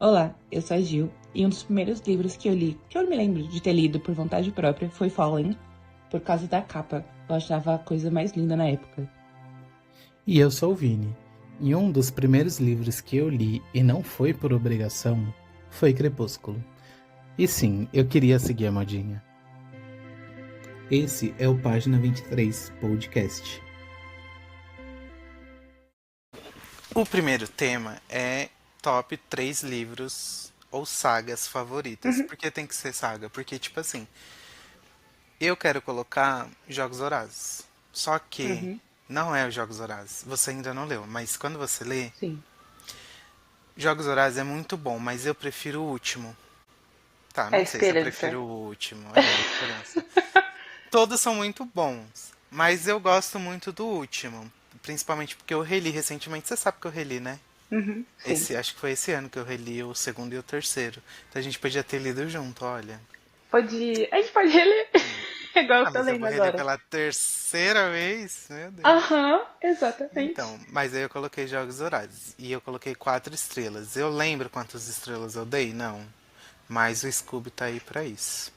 Olá, eu sou a Gil, e um dos primeiros livros que eu li, que eu me lembro de ter lido por vontade própria, foi Fallen, por causa da capa. Eu achava a coisa mais linda na época. E eu sou o Vini. E um dos primeiros livros que eu li e não foi por obrigação foi Crepúsculo. E sim, eu queria seguir a modinha. Esse é o Página 23 Podcast. O primeiro tema é top 3 livros ou sagas favoritas. Uhum, Por que tem que ser saga? Porque, tipo assim, eu quero colocar Jogos Vorazes. Só que uhum, não é os Jogos Vorazes. Você ainda não leu, mas quando você lê, sim. Jogos Vorazes é muito bom, mas eu prefiro o último. Tá, A não sei se eu esperança. prefiro o último. É, a esperança. Todos são muito bons, mas eu gosto muito do último. Principalmente porque eu reli recentemente. Você sabe que eu reli, né? Uhum, sim. Acho que foi esse ano que eu reli o segundo e o terceiro. Então a gente podia ter lido junto, olha. Pode. A gente pode reler. Igual eu Ah, tô mas eu lendo vou reler agora. pela terceira vez? Meu Deus. Aham, exatamente. Então, mas aí eu coloquei Jogos Vorazes. E eu coloquei 4 estrelas. Eu lembro quantas estrelas eu dei? Não. Mas o Scooby tá aí pra isso.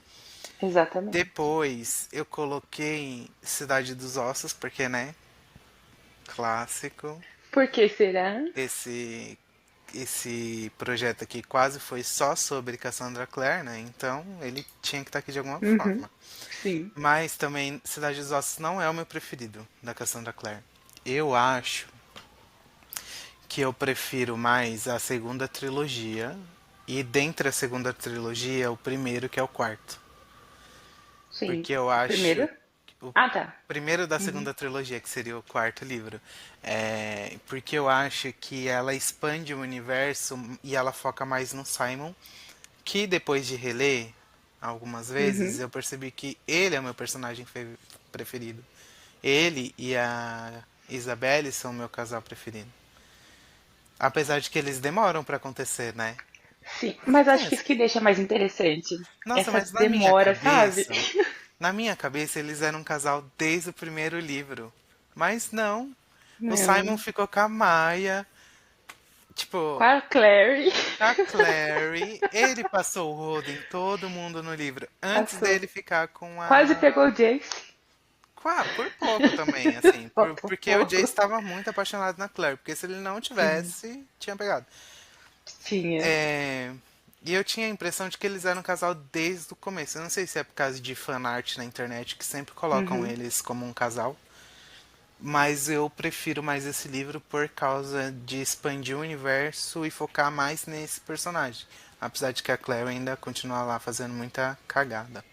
Exatamente. Depois eu coloquei Cidade dos Ossos, porque, né? Clássico. Por que será? Esse esse projeto aqui quase foi só sobre Cassandra Clare, né? Então ele tinha que estar aqui de alguma Uhum, forma. sim. Mas também Cidade dos Ossos não é o meu preferido da Cassandra Clare. Eu acho que eu prefiro mais a segunda trilogia e dentre a segunda trilogia o primeiro que é o quarto. Sim. Porque eu O primeiro? acho o Ah, tá. primeiro da Uhum, segunda trilogia, que seria o quarto livro, porque eu acho que ela expande o universo e ela foca mais no Simon, que depois de reler algumas vezes, uhum. eu percebi que ele é o meu personagem preferido. Ele e a Isabelle são o meu casal preferido. Apesar de que eles demoram pra acontecer, né? Sim, mas acho que Pensa. isso que deixa mais interessante. Nossa, Essa mas na minha demora, sabe? cabeça, na minha cabeça eles eram um casal desde o primeiro livro. Mas não. O Simon Não. ficou com a Maya, Com tipo, a Clary. a Clary. Ele passou o rodo em todo mundo no livro antes Passou. dele ficar com Quase a. pegou o Jace. Por pouco também, assim. Faltou Porque o Jace pouco. estava muito apaixonado na Claire. Porque se ele não Sim, tivesse, tinha pegado. tinha. É, e eu tinha a impressão de que eles eram um casal desde o começo. Eu não sei se é por causa de fanart na internet que sempre colocam Uhum. eles como um casal. Mas eu prefiro mais esse livro por causa de expandir o universo e focar mais nesse personagem. Apesar de que a Claire ainda continua lá fazendo muita cagada.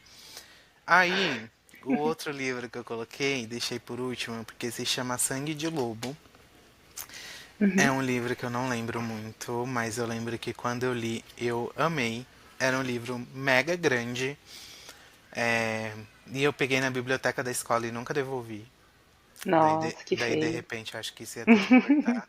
Aí, o outro livro que eu coloquei, deixei por último, porque se chama Sangue de Lobo. É Uhum. um livro que eu não lembro muito, mas eu lembro que quando eu li, eu amei. Era um livro mega grande. E eu peguei na biblioteca da escola e nunca devolvi. Nossa, que Daí de feio. repente, acho que isso ia ter que cortar.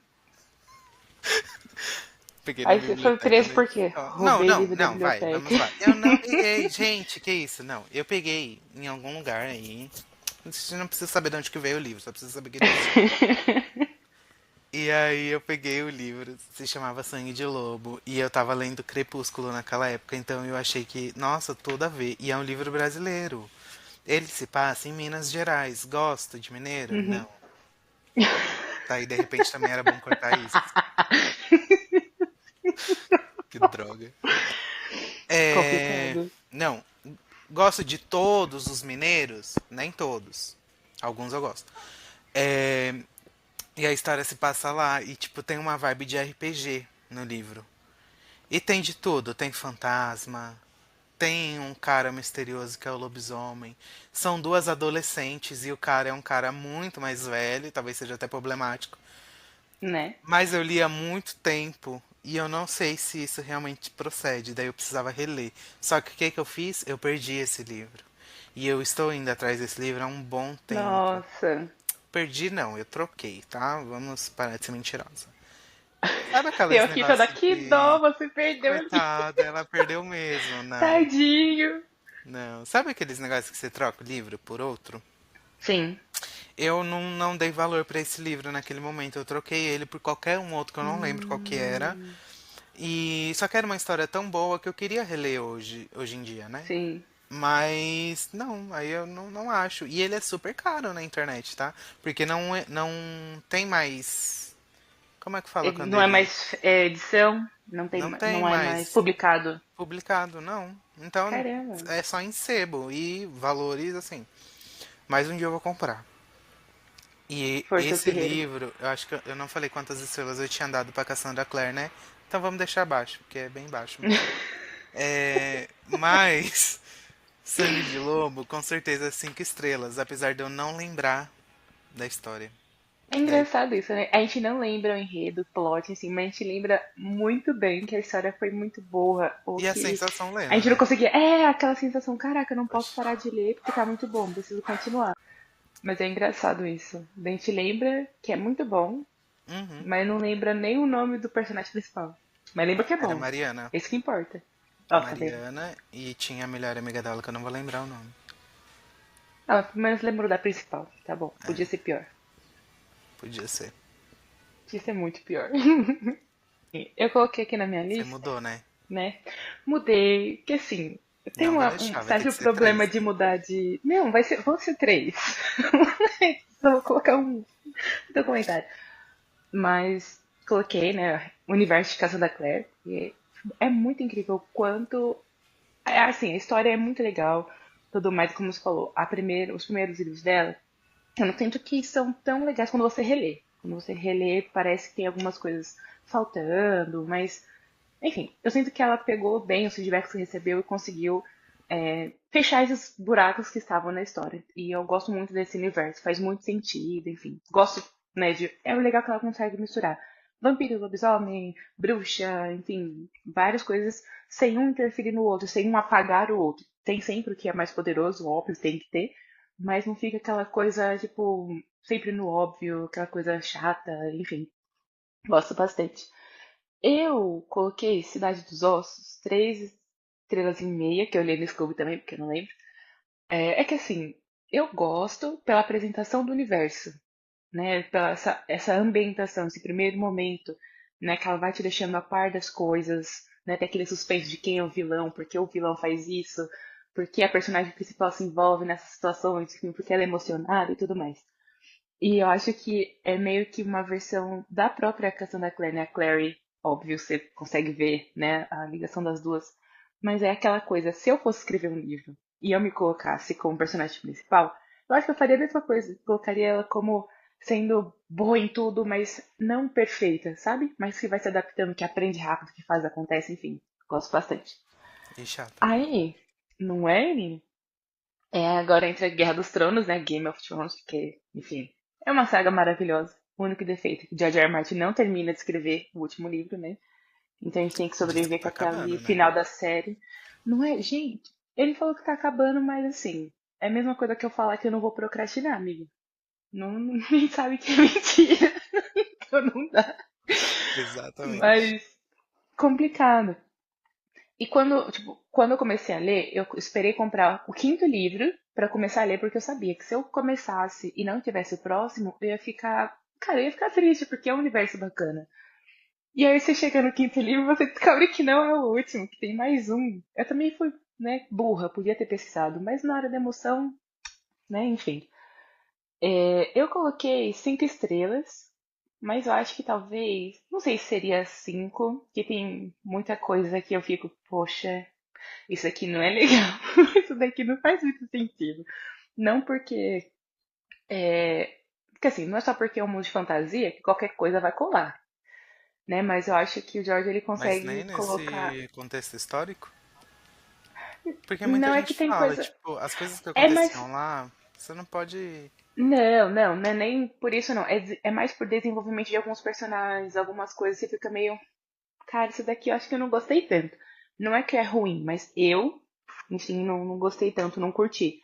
Peguei na Aí você foi biblioteca preso da por quê? escola. Não, Roubei não, livro da não, vai, biblioteca. vamos lá. Eu não peguei, gente, que isso? Não, eu peguei em algum lugar aí. Você não precisa saber de onde que veio o livro, só precisa saber que ele existe. E aí eu peguei o livro, se chamava Sangue de Lobo, e eu tava lendo Crepúsculo naquela época, então eu achei que, nossa, tudo a ver. E é um livro brasileiro. Ele se passa em Minas Gerais. Gosto de mineiro? Uhum. Não. Tá aí, de repente também era bom cortar isso. Que droga. É... Complicado. Não, gosto de todos os mineiros? Nem todos. Alguns eu gosto. É, e a história se passa lá e, tipo, tem uma vibe de RPG no livro. E tem de tudo. Tem fantasma, tem um cara misterioso que é o lobisomem. São duas adolescentes e o cara é um cara muito mais velho, talvez seja até problemático. Né? Mas eu li há muito tempo e eu não sei se isso realmente procede, daí eu precisava reler. Só que o que eu fiz? Eu perdi esse livro. E eu estou indo atrás desse livro há um bom tempo. Nossa. Perdi não, eu troquei, tá? Vamos parar de ser mentirosa. Sabe aqueles Eu aqui toda negócios que dó, de. você perdeu ali. Coitada, ela perdeu mesmo. Não, Tadinho. não. Sabe aqueles negócios que você troca o livro por outro? Sim. Eu não dei valor pra esse livro naquele momento. Eu troquei ele por qualquer um outro que eu não lembro qual que era. Hum, E só que era uma história tão boa que eu queria reler hoje em dia, né? Sim. Mas não, aí eu não acho. E ele é super caro na internet, tá? Porque não tem mais. Como é que fala Ele quando não é ele. mais edição, não tem, Não tem não é mais mais publicado. publicado, não. Então Caramba. é só em sebo e valores assim. Mas um dia eu vou comprar. E Força esse Guerreiro. livro, eu acho que eu não falei quantas estrelas eu tinha dado pra Cassandra Clare, né? Então vamos deixar baixo, porque é bem baixo mesmo. Mas Sangue de Lobo, com certeza 5 estrelas, apesar de eu não lembrar da história. É Daí, engraçado isso, né? A gente não lembra o enredo, o plot, assim, mas a gente lembra muito bem que a história foi muito boa, ou e a que sensação a lendo, gente não né? conseguia. É aquela sensação, caraca, eu não posso Oxe. parar de ler porque tá muito bom, preciso continuar. Mas é engraçado isso. A gente lembra que é muito bom, Uhum. mas não lembra nem o nome do personagem principal. Mas lembra que é Era bom. Mariana. Isso que importa. Ó, tá vendo? Mariana e tinha a melhor amiga dela que eu não vou lembrar o nome. Ah, pelo menos lembrou da principal. Tá bom. Podia ser pior. Podia ser. Podia ser muito pior. Eu coloquei aqui na minha Você lista, mudou, né? né? Mudei, que assim, eu tenho Não vou um deixar, vai ter que sério ser problema três. de mudar de. Não, vão ser três. Só vou colocar um documentário. Mas coloquei, né? O Universo de Casa da Claire. E é muito incrível o quanto. Assim, a história é muito legal. Tudo mais, como você falou, os primeiros livros dela, eu não sinto que são tão legais quando você relê. Quando você relê, parece que tem algumas coisas faltando, mas enfim, eu sinto que ela pegou bem os feedbacks que recebeu e conseguiu fechar esses buracos que estavam na história. E eu gosto muito desse universo, faz muito sentido, enfim. Gosto, né, de. É legal que ela consegue misturar vampiro, lobisomem, bruxa, enfim, várias coisas sem um interferir no outro, sem um apagar o outro. Tem sempre o que é mais poderoso, óbvio, tem que ter, mas não fica aquela coisa, tipo, sempre no óbvio, aquela coisa chata, enfim. Gosto bastante. Eu coloquei Cidade dos Ossos, 3 estrelas e meia, que eu li no Scooby também, porque eu não lembro. É que assim, eu gosto pela apresentação do universo, né? Pela essa ambientação, esse primeiro momento, né? Que ela vai te deixando a par das coisas, né? Tem aquele suspense de quem é o vilão, por que o vilão faz isso, por que a personagem principal se envolve nessas situações, enfim, porque ela é emocionada e tudo mais. E eu acho que é meio que uma versão da própria Cassandra Clare, né? A Clary, óbvio, você consegue ver, né, a ligação das duas. Mas é aquela coisa, se eu fosse escrever um livro e eu me colocasse como personagem principal, eu acho que eu faria a mesma coisa. Colocaria ela como sendo boa em tudo, mas não perfeita, sabe? Mas que vai se adaptando, que aprende rápido, que faz, acontece, enfim. Gosto bastante. E chata. Aí, não é, menino? Agora entra Guerra dos Tronos, né? Game of Thrones, porque, enfim, é uma saga maravilhosa. O único defeito é que George R. R. Martin não termina de escrever o último livro, né? Então a gente tem que Diz que sobreviver com tá aquele acabando, né? final da série. Não é, gente? Ele falou que tá acabando, mas assim, é a mesma coisa que eu falar que eu não vou procrastinar, amigo. Não, ninguém sabe que é mentira. Então não dá. Exatamente. Mas complicado. E quando eu comecei a ler, eu esperei comprar o quinto livro pra começar a ler, porque eu sabia que se eu começasse e não tivesse o próximo, eu ia ficar, cara, eu ia ficar triste, porque é um universo bacana. E aí você chega no quinto livro, você descobre que não é o último, que tem mais um. Eu também fui, né, burra, podia ter pesquisado, mas na hora da emoção, né, enfim. Eu coloquei 5 estrelas, mas eu acho que talvez, não sei se seria cinco, que tem muita coisa que eu fico, poxa, isso aqui não é legal. Isso daqui não faz muito sentido. Não porque. Porque assim, não é só porque é um mundo de fantasia que qualquer coisa vai colar, né? Mas eu acho que o George ele Mas consegue nem colocar. nesse contexto histórico. Porque muita Não é que gente tem fala, coisa. tipo, as coisas que É mais. aconteciam lá, você não pode. Não é nem por isso não. É mais por desenvolvimento de alguns personagens, algumas coisas, você fica meio. Cara, isso daqui eu acho que eu não gostei tanto. Não é que é ruim, mas eu, enfim, não gostei tanto, não curti.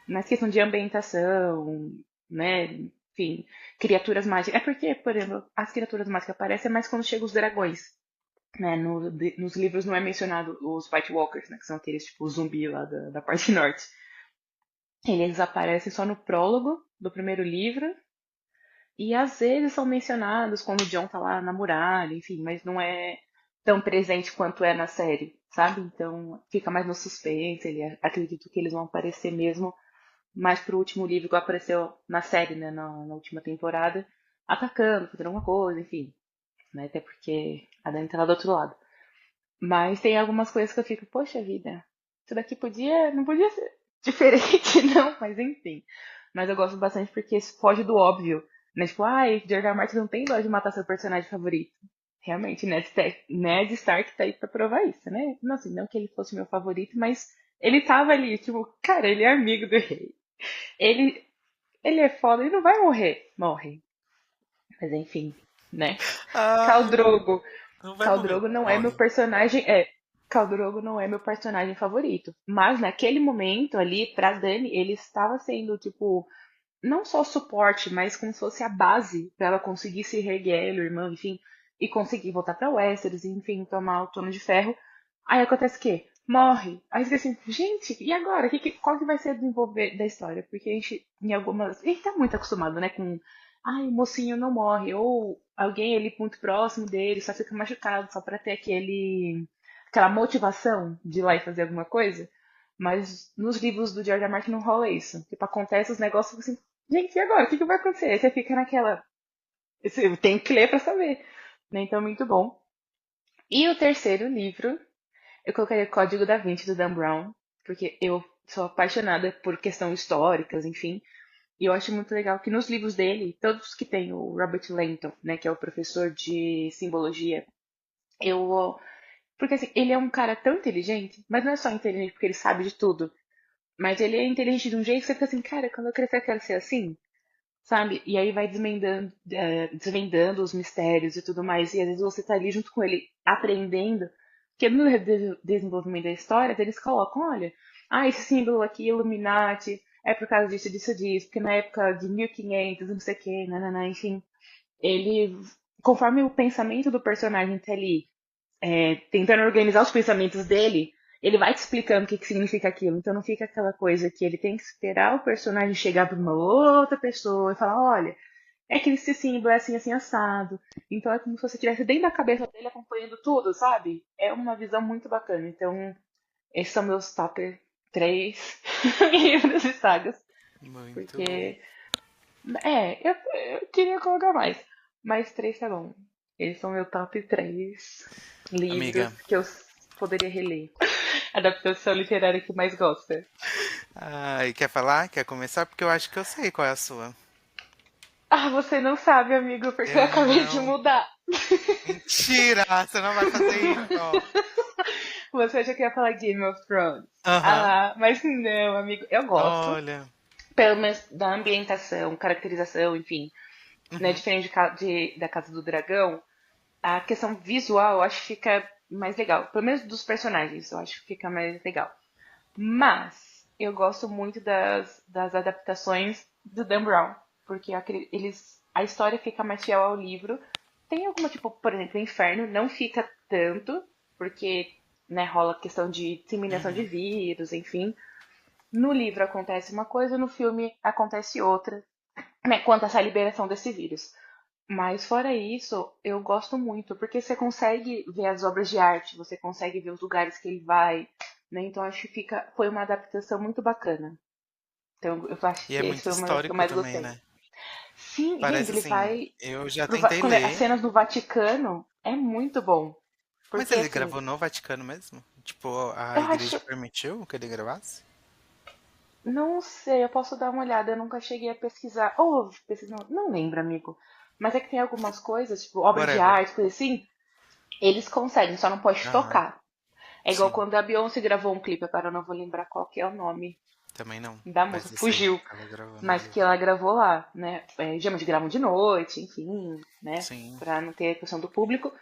Mas questão de ambientação, né? Enfim, criaturas mágicas. É porque, por exemplo, as criaturas mágicas aparecem mais quando chegam os dragões. Né? Nos livros não é mencionado os White Walkers, né? Que são aqueles tipo zumbi lá da parte norte. Eles aparecem só no prólogo do primeiro livro. E às vezes são mencionados quando o John tá lá na muralha, enfim, mas não é tão presente quanto é na série, sabe? Então fica mais no suspense, acredito que eles vão aparecer mesmo mais pro último livro que apareceu na série, né, na última temporada, atacando, fazendo alguma coisa, enfim, né? Até porque a Dani tá lá do outro lado. Mas tem algumas coisas que eu fico, poxa vida, isso daqui não podia ser diferente, não, mas enfim. Mas eu gosto bastante porque isso foge do óbvio, né? Tipo, ai, George R. R. Martin não tem dó de matar seu personagem favorito. Realmente, Ned Stark tá aí pra provar isso, né? Não, assim, não que ele fosse meu favorito, mas ele tava ali, tipo, cara, ele é amigo do rei. Ele, ele é foda, ele não vai morrer. Morre. Mas enfim, né? Khal Ai, Drogo. não vai Khal morrer. Drogo não é meu Morre. personagem. Khal Drogo não é meu personagem favorito. Mas naquele momento ali, pra Dani, ele estava sendo, tipo, não só suporte, mas como se fosse a base pra ela conseguir se reerguer, ela, irmã, enfim, e conseguir voltar pra Westeros, e, enfim, tomar o Trono de Ferro. Aí acontece o quê? Morre. Aí você fica assim, gente, e agora? Qual que vai ser o desenvolver da história? Porque a gente, em algumas. A gente tá muito acostumado, né, com. Ai, o mocinho não morre. Ou alguém ali muito próximo dele só fica machucado, só pra ter aquela motivação de ir lá e fazer alguma coisa. Mas nos livros do George R. R. Martin não rola isso. Tipo, acontece os negócios assim, gente, e agora? O que vai acontecer? Aí você fica naquela. Você tem que ler pra saber. Né? Então, muito bom. E o terceiro livro, eu colocaria Código da Vinci do Dan Brown, porque eu sou apaixonada por questões históricas, enfim. E eu acho muito legal que nos livros dele, todos que tem o Robert Langton, né, que é o professor de simbologia, eu. Porque assim, ele é um cara tão inteligente, mas não é só inteligente porque ele sabe de tudo. Mas ele é inteligente de um jeito que você fica assim, cara, quando eu crescer eu quero ser assim, sabe? E aí vai desvendando os mistérios e tudo mais. E às vezes você tá ali junto com ele aprendendo. Porque no desenvolvimento da história, eles colocam, olha, esse símbolo aqui, Illuminati, é por causa disso, disso, disso. Porque na época de 1500, não sei o que, nananã, enfim. Ele, conforme o pensamento do personagem tá ali tentando organizar os pensamentos dele, ele vai te explicando o que, que significa aquilo. Então não fica aquela coisa que ele tem que esperar o personagem chegar para uma outra pessoa e falar, olha, é que esse símbolo é assim, assim, assado. Então é como se você estivesse dentro da cabeça dele acompanhando tudo, sabe? É uma visão muito bacana. Então, esses são meus top 3 livros e sagas. Muito bom. Porque, eu queria colocar mais. Mas três tá bom. Eles são meu top 3 livros Amiga, que eu poderia reler. Adaptação literária que mais gosta. ai, quer falar? Quer começar? Porque eu acho que eu sei qual é a sua. Ah, você não sabe, amigo, porque eu Eu acabei de não. mudar. Mentira! Você não vai fazer isso! Você já queria falar Game of Thrones. Aham. Ah, mas não, amigo. Eu gosto, Olha. pelo menos da ambientação, caracterização, enfim. Né, Uhum. diferente da Casa do Dragão, a questão visual eu acho que fica mais legal. Pelo menos dos personagens, eu acho que fica mais legal. Mas eu gosto muito das adaptações do Dan Brown, porque a história fica mais fiel ao livro. Tem alguma, tipo, por exemplo, Inferno não fica tanto, porque né, rola questão de disseminação de Uhum. vírus, enfim. No livro acontece uma coisa, no filme acontece outra, né, quanto a essa liberação desse vírus. Mas fora isso, eu gosto muito, porque você consegue ver as obras de arte, você consegue ver os lugares que ele vai, né? Então acho que foi uma adaptação muito bacana. Então eu acho E que é esse muito foi uma das que eu histórico mais também, gostei. né? Sim, gente, Parece ele assim. vai Eu já tentei quando as ler, cenas no Vaticano é muito bom, mas porque ele assim, gravou no Vaticano mesmo? Tipo, a eu igreja acho, permitiu que ele gravasse? não sei, eu posso dar uma olhada, eu nunca cheguei a pesquisar. Ou pesquisar, não lembro, amigo. Mas é que tem algumas coisas, tipo obra de Whatever. arte, coisa assim, eles conseguem, só não pode Aham. tocar. É igual Sim. quando a Beyoncé gravou um clipe, agora eu não vou lembrar qual que é o nome Também não. da Mas música, eu sei fugiu, que ela gravou no mas que livro. ela gravou lá, né? Geralmente gravam de noite, enfim, né? Sim. Pra não ter a questão do público,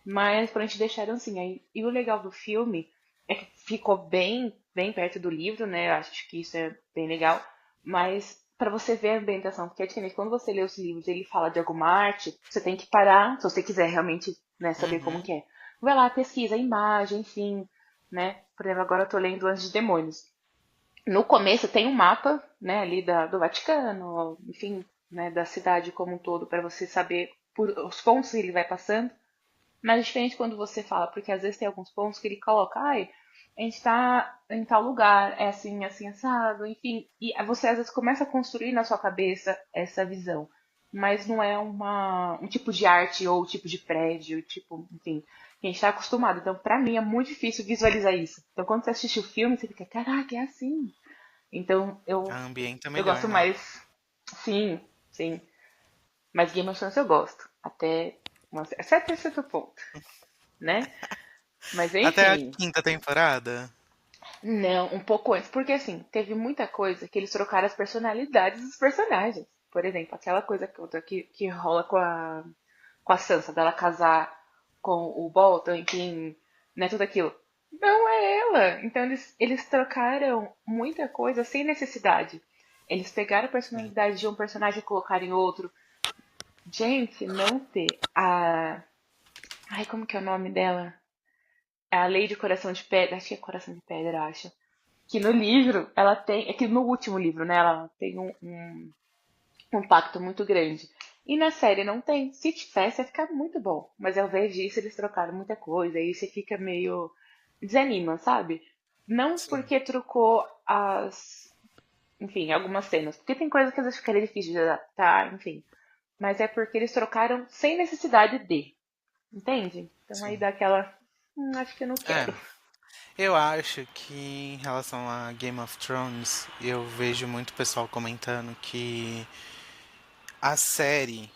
mas pra gente deixaram assim. Aí, e o legal do filme é que ficou bem, bem perto do livro, né? Eu acho que isso é bem legal, mas pra você ver a ambientação, porque é diferente quando você lê os livros e ele fala de alguma arte, você tem que parar, se você quiser realmente, né, saber como Uhum. que é. Vai lá, pesquisa a imagem, enfim, né? Por exemplo, agora eu tô lendo Anjos e Demônios. No começo tem um mapa, né, ali do Vaticano, enfim, né, da cidade como um todo, para você saber por os pontos que ele vai passando. Mas é diferente quando você fala, porque às vezes tem alguns pontos que ele coloca, ai, a gente tá em tal lugar, é assim, assim, assado, enfim. E você às vezes começa a construir na sua cabeça essa visão. Mas não é um tipo de arte ou tipo de prédio, tipo, enfim, que a gente tá acostumado. Então, pra mim, é muito difícil visualizar isso. Então, quando você assiste o filme, você fica, caraca, é assim. Então, A ambienta eu melhor, gosto né? mais. Sim, sim. Mas Game of Thrones eu gosto. Até certo ponto, né? Mas Até a enfim, quinta temporada. não, um pouco antes. Porque assim, teve muita coisa que eles trocaram as personalidades dos personagens. Por exemplo, aquela coisa que rola com a Sansa, dela casar com o Bolton, enfim, né, tudo aquilo. Não é ela. Então eles trocaram muita coisa sem necessidade. Eles pegaram a Sim. personalidade de um personagem e colocaram em outro. Gente, não ter a. Ai, como que é o nome dela? É a Lady Coração de Pedra. Acho que é Coração de Pedra, acho. Que no livro, ela tem. É que no último livro, né? Ela tem um pacto muito grande. E na série não tem. Se tivesse, ia ficar muito bom. Mas ao invés disso, eles trocaram muita coisa. Aí você fica meio. Desanima, sabe? Não Sim. porque trocou as. Enfim, algumas cenas. Porque tem coisa que às vezes ficaria difícil de adaptar, enfim. Mas é porque eles trocaram sem necessidade de. Entende? Então aí Sim. dá aquela. Acho que eu não É, quero. eu acho que em relação a Game of Thrones, eu vejo muito pessoal comentando que a série,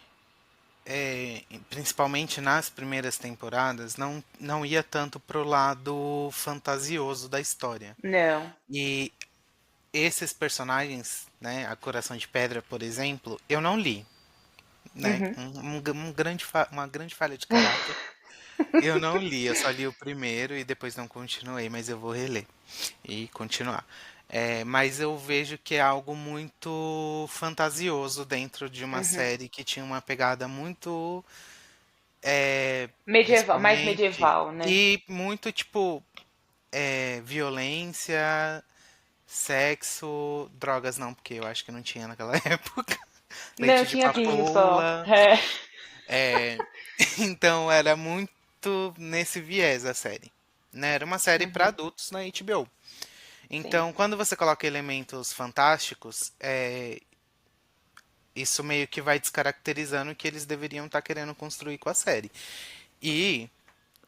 principalmente nas primeiras temporadas, não ia tanto pro lado fantasioso da história. Não. E esses personagens, né, a Coração de Pedra, por exemplo, eu não li, né? Uhum. Uma grande falha de caráter. Eu não li, eu só li o primeiro e depois não continuei, mas eu vou reler e continuar. Mas eu vejo que é algo muito fantasioso dentro de uma Uhum. série que tinha uma pegada muito Medieval, mais principalmente medieval, né? e muito tipo violência, sexo, drogas não, porque eu acho que não tinha naquela época. Não, Leite de tinha vinho só. papoula. É. É, então era muito nesse viés a série. Né? Era uma série para Uhum. adultos na HBO. Sim. Então, quando você coloca elementos fantásticos, isso meio que vai descaracterizando o que eles deveriam estar querendo construir com a série. E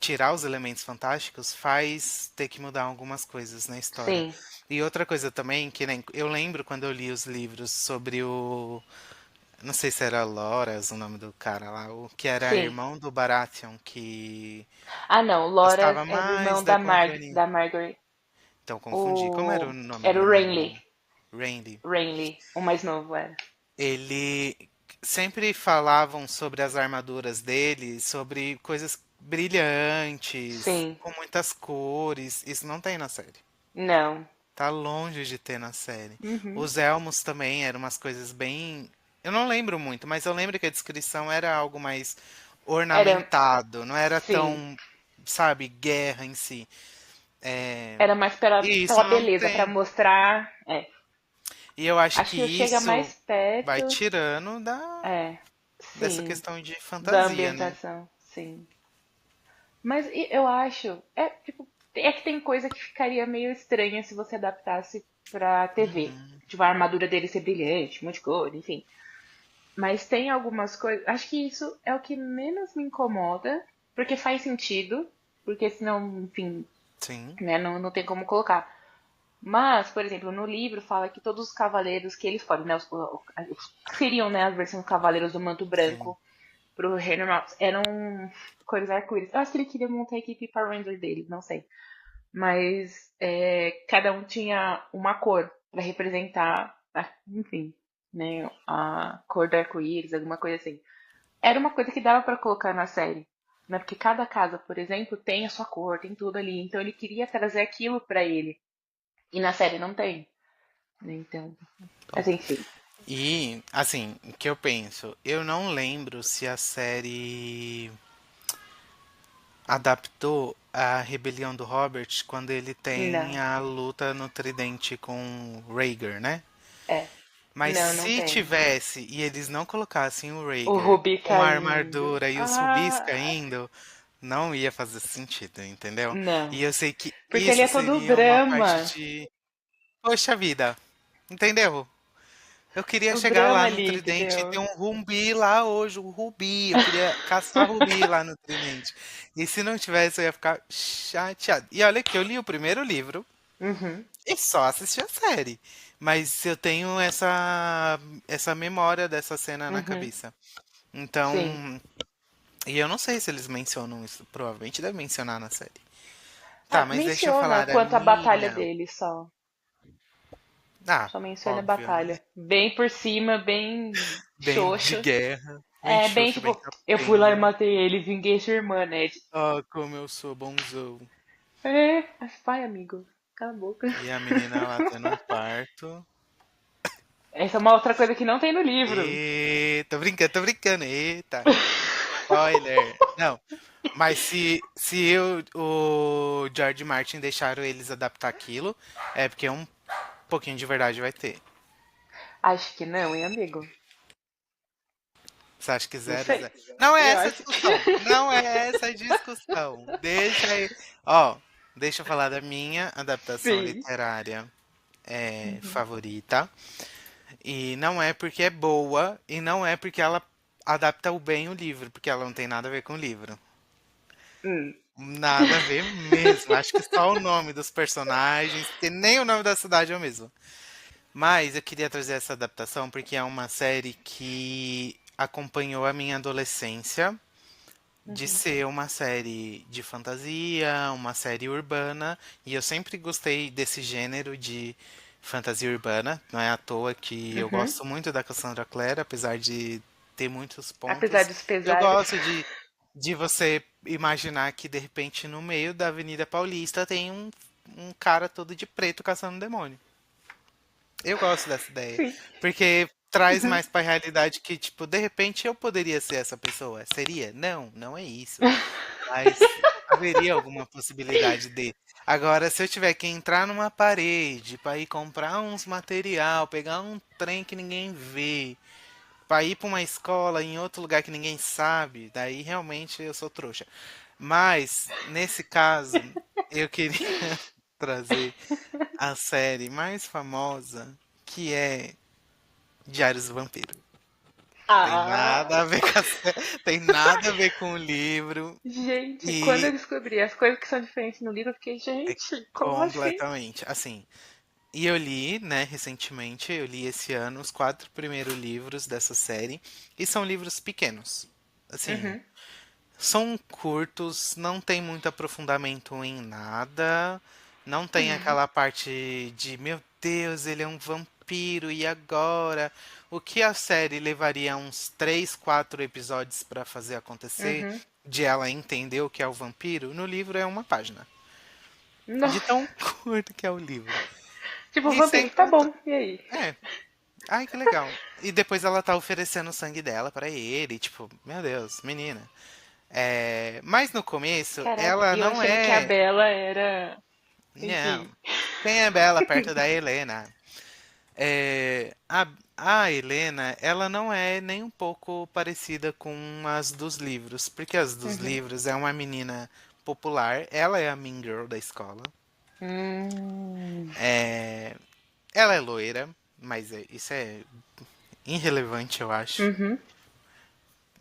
tirar os elementos fantásticos faz ter que mudar algumas coisas na história. Sim. E outra coisa também, que nem, eu lembro quando eu li os livros sobre o. Não sei se era Loras o nome do cara lá, o que era Sim. irmão do Baratheon, que Ah, não. Loras gostava era o mais irmão da Da companhia. Margaery. Então confundi. Como era o O. nome do Era o irmão Renly. do Randy? Renly. O mais novo era. Ele sempre falavam sobre as armaduras dele, sobre coisas brilhantes, Sim. com muitas cores. Isso não tem na série. Não. Tá longe de ter na série. Uhum. Os elmos também eram umas coisas bem. Eu não lembro muito, mas eu lembro que a descrição era algo mais Era. ornamentado, não era Sim. tão, sabe, guerra em si. É, Era mais E pela isso não beleza, pra tem. mostrar. É. E eu acho Acho que que chega isso mais vai perto. tirando É. dessa Sim. questão de Da fantasia, né? ambientação. Sim. Mas eu acho, tipo, é que tem coisa que ficaria meio estranha se você adaptasse pra TV. Tipo, a armadura dele ser brilhante, um monte de cor, enfim. Mas tem algumas coisas. Acho que isso é o que menos me incomoda, porque faz sentido, porque senão, enfim, Sim, né, não tem como colocar. Mas, por exemplo, no livro fala que todos os cavaleiros que eles escolhem, né, que seriam, né, as versões cavaleiros do manto sim. branco pro Henry Mouse, eram cores arco-íris. Eu acho que ele queria montar a equipe Power Ranger dele, não sei. Mas cada um tinha uma cor pra representar, enfim, né, a cor do arco-íris, alguma coisa assim. Era uma coisa que dava pra colocar na série, né? Porque cada casa, por exemplo, tem a sua cor, tem tudo ali. Então ele queria trazer aquilo pra ele. E na série não tem, né? Então, mas enfim. E, assim, o que eu penso? Eu não lembro se a série adaptou a rebelião do Robert quando ele tem Não. a luta no tridente com o Rhaegar, né? É. Mas Não se tem. tivesse e eles não colocassem o O Rhaegar Ruby com a caindo. armadura e os rubis Ah, caindo, não ia fazer sentido, entendeu? Não. E eu sei que Porque ele isso é todo seria uma parte drama. de. Poxa vida, entendeu? Eu queria O chegar drama lá no ali, Tridente e ter entendeu? um rubi lá hoje, um rubi. Eu queria caçar rubi lá no Tridente. E se não tivesse, eu ia ficar chateado. E olha que eu li o primeiro livro Uhum, e só assisti a série. Mas eu tenho essa memória dessa cena na uhum. cabeça. Sim. Então, e eu não sei se eles mencionam isso. Provavelmente deve mencionar na série. Tá, Ah, mas deixa eu menciona falar da quanto à batalha minha. dele só. Ah, Só menciona a óbvio, né? batalha. Bem por cima, bem Bem de xoxo. guerra, bem É bem xoxo, bem tipo, eu fui lá e capenga. matei ele, vinguei sua irmã, né? Ah, como eu sou bonzão. É, mas vai, amigo. Cala a boca. E a menina lá tendo um parto. Essa é uma outra coisa que não tem no livro. E tô brincando, tô brincando. Eita, spoiler. Não, mas se o George Martin deixaram eles adaptar aquilo, é porque um pouquinho de verdade vai ter. Acho que não, hein, amigo? Você acha que Não zero, sei. zero? Não é Eu essa a acho discussão. que. Não é essa a discussão. Deixa aí. Ó, deixa eu falar da minha adaptação Sim. literária Uhum. favorita. E não é porque é boa, e não é porque ela adapta o bem o livro, porque ela não tem nada a ver com o livro. Hum. Nada a ver mesmo. Acho que só o nome dos personagens, porque nem o nome da cidade é o mesmo. Mas eu queria trazer essa adaptação porque é uma série que acompanhou a minha adolescência de Uhum. ser uma série de fantasia, uma série urbana, e eu sempre gostei desse gênero de fantasia urbana. Não é à toa que eu Uhum. gosto muito da Cassandra Clare, apesar de ter muitos Apesar pontos. dos Eu pesares. gosto de você imaginar que de repente no meio da Avenida Paulista tem um cara todo de preto caçando demônio. Eu gosto dessa ideia. Sim. Porque traz Uhum. mais pra realidade que, tipo, de repente eu poderia ser essa pessoa. Seria? Não, não é isso. Mas haveria alguma possibilidade de. Agora, se eu tiver que entrar numa parede para ir comprar uns material, pegar um trem que ninguém vê, para ir para uma escola em outro lugar que ninguém sabe, daí realmente eu sou trouxa. Mas nesse caso, eu queria trazer a série mais famosa, que é Diários do Vampiro. Tem Ah, nada a ver com tem nada a ver com o livro gente, quando eu e descobri as coisas que são diferentes no livro, eu fiquei, é gente, como assim? completamente assim. E eu li, né, recentemente, eu li esse ano os 4 primeiros livros dessa série e são livros pequenos. Assim, Uhum, são curtos, não tem muito aprofundamento em nada, não tem aquela parte de, meu Deus, ele é um vampiro e agora? O que a série levaria uns 3, 4 episódios para fazer acontecer, uhum. de ela entender o que é o vampiro, no livro é uma página. De Nossa, tão curto que é o livro. tipo, E sem vampiro, tá contar. bom, e aí? É, ai que legal. E depois ela tá oferecendo o sangue dela pra ele, tipo, meu Deus, menina. Mas no começo, Caraca, ela e eu não achando que a é. Bela era. Não. Enfim. Quem é Bela perto da Helena? A Helena, ela não é nem um pouco parecida com as dos livros, porque as dos Uhum. livros é uma menina popular, ela é a mean girl da escola. Hum, É, ela é loira, mas isso é irrelevante, eu acho. uhum.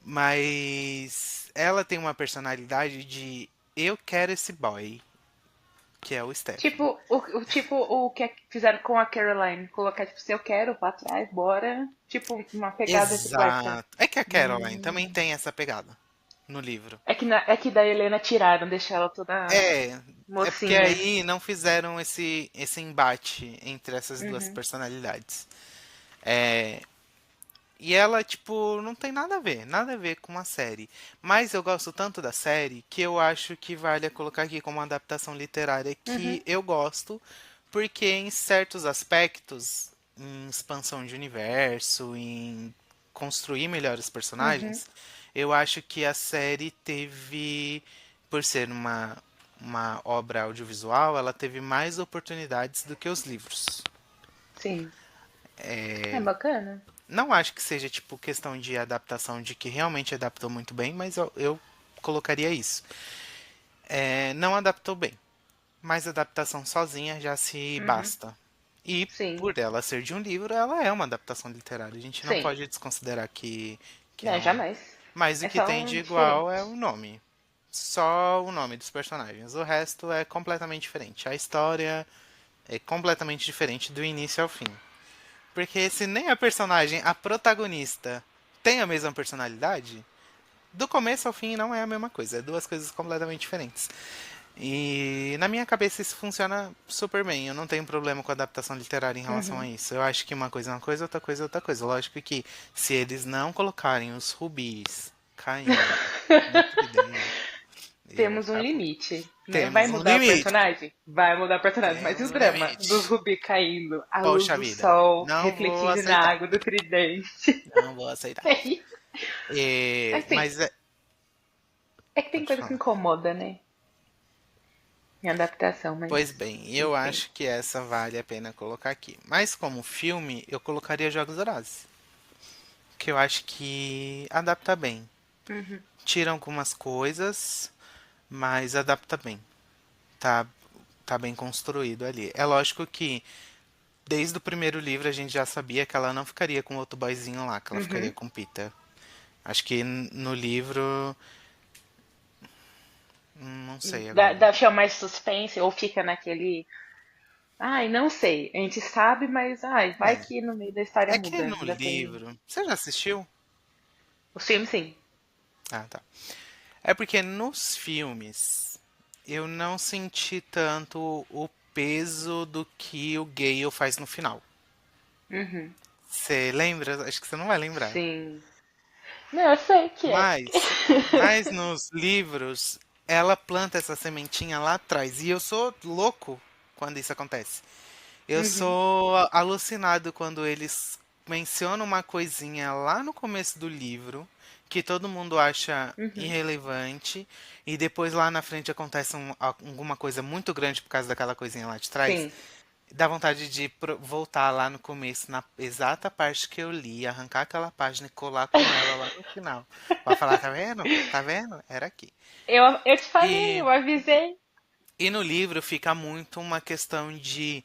Mas ela tem uma personalidade de eu quero esse boy, que é o Stefan. Tipo o que fizeram com a Caroline. Colocar, tipo, se eu quero, pra trás, bora. Tipo, uma pegada tipo essa. Exato. É que a Caroline também Hum. tem essa pegada no livro. É que da Helena tiraram, deixaram ela toda É, é porque mocinha. aí não fizeram esse embate entre essas duas Uhum, personalidades. É, e ela, tipo, não tem nada a ver com a série. Mas eu gosto tanto da série que eu acho que vale a colocar aqui como uma adaptação literária uhum, que eu gosto, porque em certos aspectos, em expansão de universo, em construir melhores uhum. personagens, eu acho que a série teve, por ser uma obra audiovisual, ela teve mais oportunidades do que os livros. Sim. É bacana. Não acho que seja tipo questão de adaptação de que realmente adaptou muito bem, mas eu colocaria isso. Não adaptou bem, mas a adaptação sozinha já se Uhum. basta. E Sim, por ela ser de um livro, ela é uma adaptação literária. A gente não sim. pode desconsiderar que Não, não. jamais. Mas o É que só tem um de igual é diferente. o nome. Só o nome dos personagens. O resto é completamente diferente. A história é completamente diferente do início ao fim. Porque se nem a personagem, a protagonista, tem a mesma personalidade, do começo ao fim não é a mesma coisa. É duas coisas completamente diferentes. E na minha cabeça isso funciona super bem. Eu não tenho problema com a adaptação literária em relação a Uhum. isso. Eu acho que uma coisa, outra coisa, outra coisa. Lógico que se eles não colocarem os rubis caindo no tridente, eu vou Temos um ficar puto. limite, né? Vai Temos um mudar o limite. personagem? Vai mudar o personagem. Mas e o Temos um drama dos limite. Rubi caindo, a luz Poxa do vida. sol Não vou refletindo na aceitar. água do tridente? Não vou aceitar. É isso. Mas tem. Mas É que tem pode coisa que falar. incomoda, né? Em adaptação, mas. Pois bem, eu Enfim. acho que essa vale a pena colocar aqui. Mas como filme, eu colocaria Jogos Vorazes. Que eu acho que adapta bem. Uhum. Tira algumas coisas, mas adapta bem. Tá, tá bem construído ali. É lógico que desde o primeiro livro a gente já sabia que ela não ficaria com outro boyzinho lá, que ela ficaria Uhum. com o Peter. Acho que no livro. Não sei agora. Deixa mais suspense ou fica naquele. Ai, não sei. A gente sabe, mas ai, vai É. que no meio da história É que muda. no Já tem. livro. Você já assistiu? O filme, sim. Ah, tá. É porque nos filmes eu não senti tanto o peso do que o Gale faz no final. Uhum. Você lembra? Acho que você não vai lembrar. Sim. Não, eu sei que é. Mas nos livros, ela planta essa sementinha lá atrás. E eu sou louco quando isso acontece. Eu Uhum. sou alucinado quando eles mencionam uma coisinha lá no começo do livro que todo mundo acha Uhum. irrelevante e depois lá na frente acontece alguma coisa muito grande por causa daquela coisinha lá de trás. Sim. Dá vontade de voltar lá no começo, na exata parte que eu li, arrancar aquela página e colar com ela lá no final. Pra falar, tá vendo? Tá vendo? Era aqui. Eu te falei, E, eu avisei. e no livro fica muito uma questão de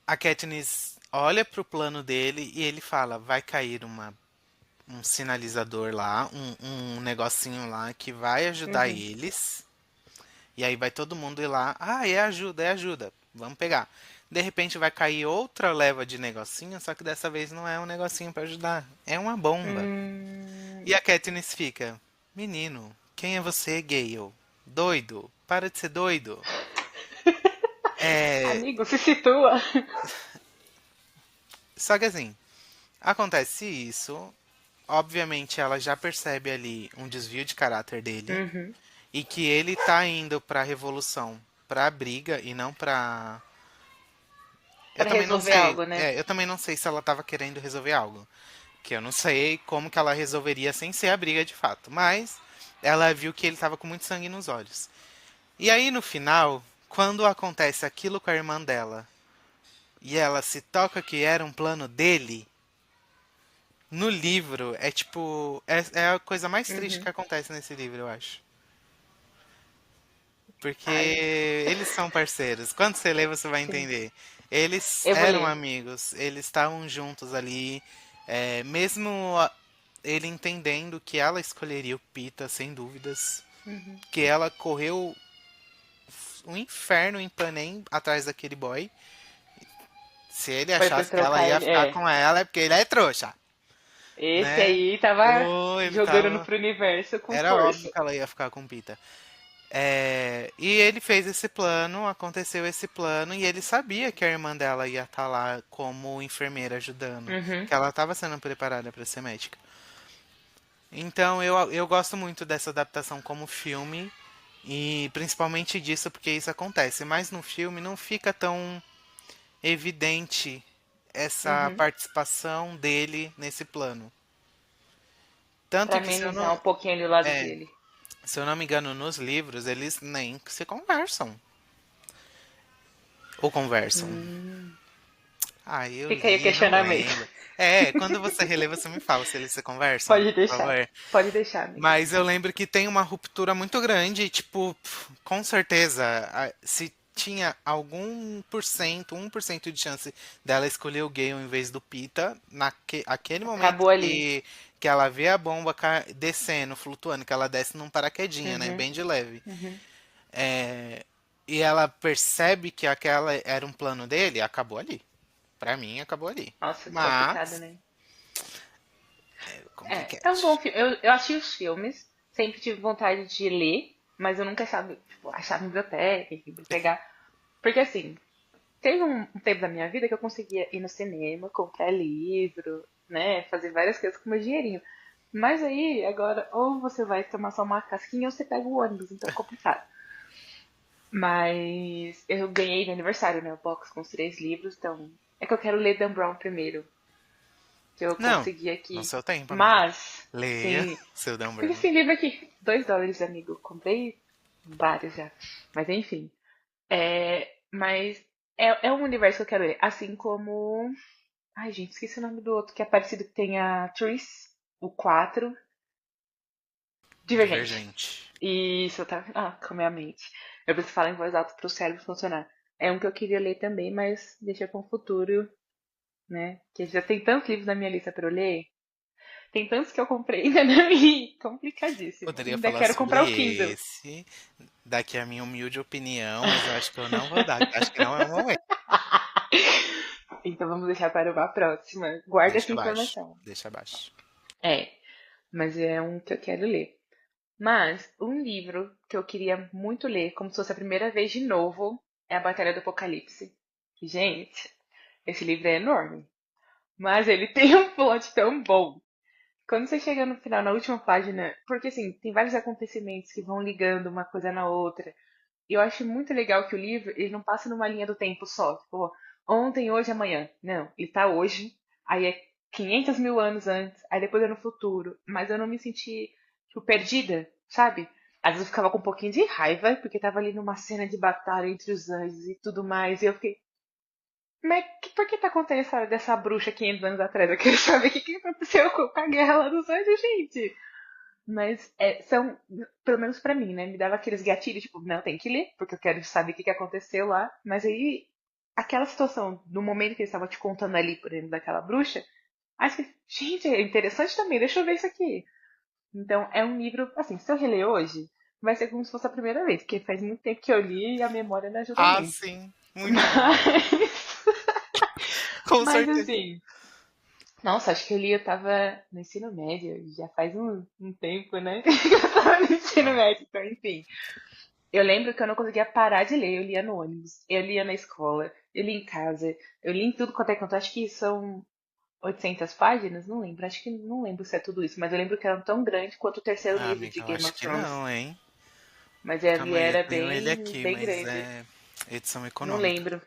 a Katniss olha pro plano dele e ele fala, vai cair um sinalizador lá, um negocinho lá que vai ajudar Uhum. eles. E aí vai todo mundo ir lá, é ajuda, é ajuda, vamos pegar. De repente vai cair outra leva de negocinho, só que dessa vez não é um negocinho pra ajudar, é uma bomba. E Hum, a Katniss fica, menino, quem é você, Gale? Doido? Para de ser doido. É, amigo, se situa. só que assim, acontece isso, obviamente ela já percebe ali um desvio de caráter dele Uhum. e que ele tá indo pra revolução, pra briga e não pra. Eu Pra também não resolver sei, algo, né? eu também não sei se ela tava querendo resolver algo, que eu não sei como que ela resolveria sem ser a briga de fato, mas ela viu que ele tava com muito sangue nos olhos. E aí no final, quando acontece aquilo com a irmã dela e ela se toca que era um plano dele, no livro é tipo. É a coisa mais triste que Uhum. acontece nesse livro, eu acho. Porque Ai, eles são parceiros. Quando você lê, você vai sim. entender. Eles Eu vou eram ler. amigos, eles estavam juntos ali. Mesmo ele entendendo que ela escolheria o Pita, sem dúvidas. Uhum. Que ela correu um inferno em Panem atrás daquele boy. Se ele Foi pra achasse que ela trocar ia ele. ficar É. com ela, é porque ele é trouxa, Esse né? aí tava Ou ele jogando tava. pro universo com Era óbvio força. que ela ia ficar com o Pita. E ele fez esse plano, aconteceu esse plano, e ele sabia que a irmã dela ia estar lá como enfermeira ajudando, Uhum. que ela estava sendo preparada para ser médica. Então eu gosto muito dessa adaptação como filme, e principalmente disso porque isso acontece, mas no filme não fica tão evidente essa Uhum. participação dele nesse plano. Tanto Pra que amenizar um pouquinho do lado é, dele. se eu não me engano, nos livros eles nem se conversam. Ou conversam. Hum. Ah, eu Fica aí o li, não questionamento. lembro. É, quando você relê, você me fala se eles se conversam, Pode por deixar. favor. Pode deixar, amigo. Mas eu lembro que tem uma ruptura muito grande, e, tipo, com certeza, se tinha algum por cento, 1% de chance dela escolher o Gale em vez do Pita, aquele momento Acabou ali. que ela vê a bomba descendo, flutuando, que ela desce num paraquedinha, né, Uhum, bem de leve. uhum. É, e ela percebe que aquela era um plano dele, acabou ali. Pra mim, acabou ali. Nossa, complicado, Mas, né? é É um bom complicado. filme. Eu achei os filmes, sempre tive vontade de ler, mas eu nunca achava, tipo, achar biblioteca, enfim, pra pegar. Porque assim, teve um tempo da minha vida que eu conseguia ir no cinema, comprar livro, né? Fazer várias coisas com meu dinheirinho. Mas aí, agora, ou você vai tomar só uma casquinha ou você pega o ônibus, então é complicado. Mas eu ganhei de aniversário, né? O box com os 3 livros, então. É que eu quero ler Dan Brown primeiro, que eu Não, consegui no aqui. seu tempo, amiga. Mas, Leia sim. seu Dan Porque Brown. esse livro aqui, US$ 2, amigo. Comprei vários já. Mas enfim. Mas é um universo que eu quero ler. Assim como. Ai, gente, esqueci o nome do outro, que é parecido que tem a Tris, o 4 Divergente. Divergente. Isso, tá. Ah, como é a mente. Eu preciso falar em voz alta pro cérebro funcionar. É um que eu queria ler também, mas deixa para o futuro, né? Que já tem tantos livros na minha lista para eu ler. Tem tantos que eu comprei e ainda não li. Complicadíssimo. Poderia Ainda falar quero sobre comprar o Kindle. esse, daqui a minha humilde opinião, mas eu acho que eu não vou dar. Acho que não é o momento. Então vamos deixar para uma próxima. Guarda essa Deixa abaixo. informação. Deixa abaixo. É, mas é um que eu quero ler. Mas um livro que eu queria muito ler, como se fosse a primeira vez de novo, é A Batalha do Apocalipse. Gente, esse livro é enorme, mas ele tem um plot tão bom. Quando você chega no final, na última página, porque assim, tem vários acontecimentos que vão ligando uma coisa na outra. E eu acho muito legal que o livro, ele não passa numa linha do tempo só, tipo, ontem, hoje, amanhã. Não, ele tá hoje, aí é 500 mil anos antes, aí depois é no futuro. Mas eu não me senti, tipo, perdida, sabe? Às vezes eu ficava com um pouquinho de raiva, porque tava ali numa cena de batalha entre os anjos e tudo mais, e eu fiquei, mas por que tá contando a história dessa bruxa 500 anos atrás? Eu quero saber o que aconteceu com a guerra lá dos anjos, gente. Mas são, pelo menos pra mim, né? Me dava aqueles gatilhos, tipo, não, tem que ler, porque eu quero saber o que aconteceu lá. Mas aí, aquela situação, no momento que eles estavam te contando ali, por exemplo, daquela bruxa, aí você, gente, é interessante também, deixa eu ver isso aqui. Então, é um livro, assim, se eu reler hoje, vai ser como se fosse a primeira vez, porque faz muito tempo que eu li e a memória não ajuda Ah, muito. sim. Muito bom. Com Mas certeza. assim, nossa, acho que eu tava no ensino médio, já faz um tempo, né? Que eu tava no ensino É. médio, então enfim. Eu lembro que eu não conseguia parar de ler. Eu lia no ônibus, eu lia na escola, eu lia em casa, eu li em tudo quanto é canto. Acho que são 800 páginas, não lembro. Acho que não lembro se é tudo isso, mas eu lembro que eram tão grande quanto o terceiro Ah, livro de amiga, eu Game acho of que Thrones. não, hein? Mas ele Calma aí, eu era tenho ele bem, aqui, bem mas grande. é edição Não econômica. lembro.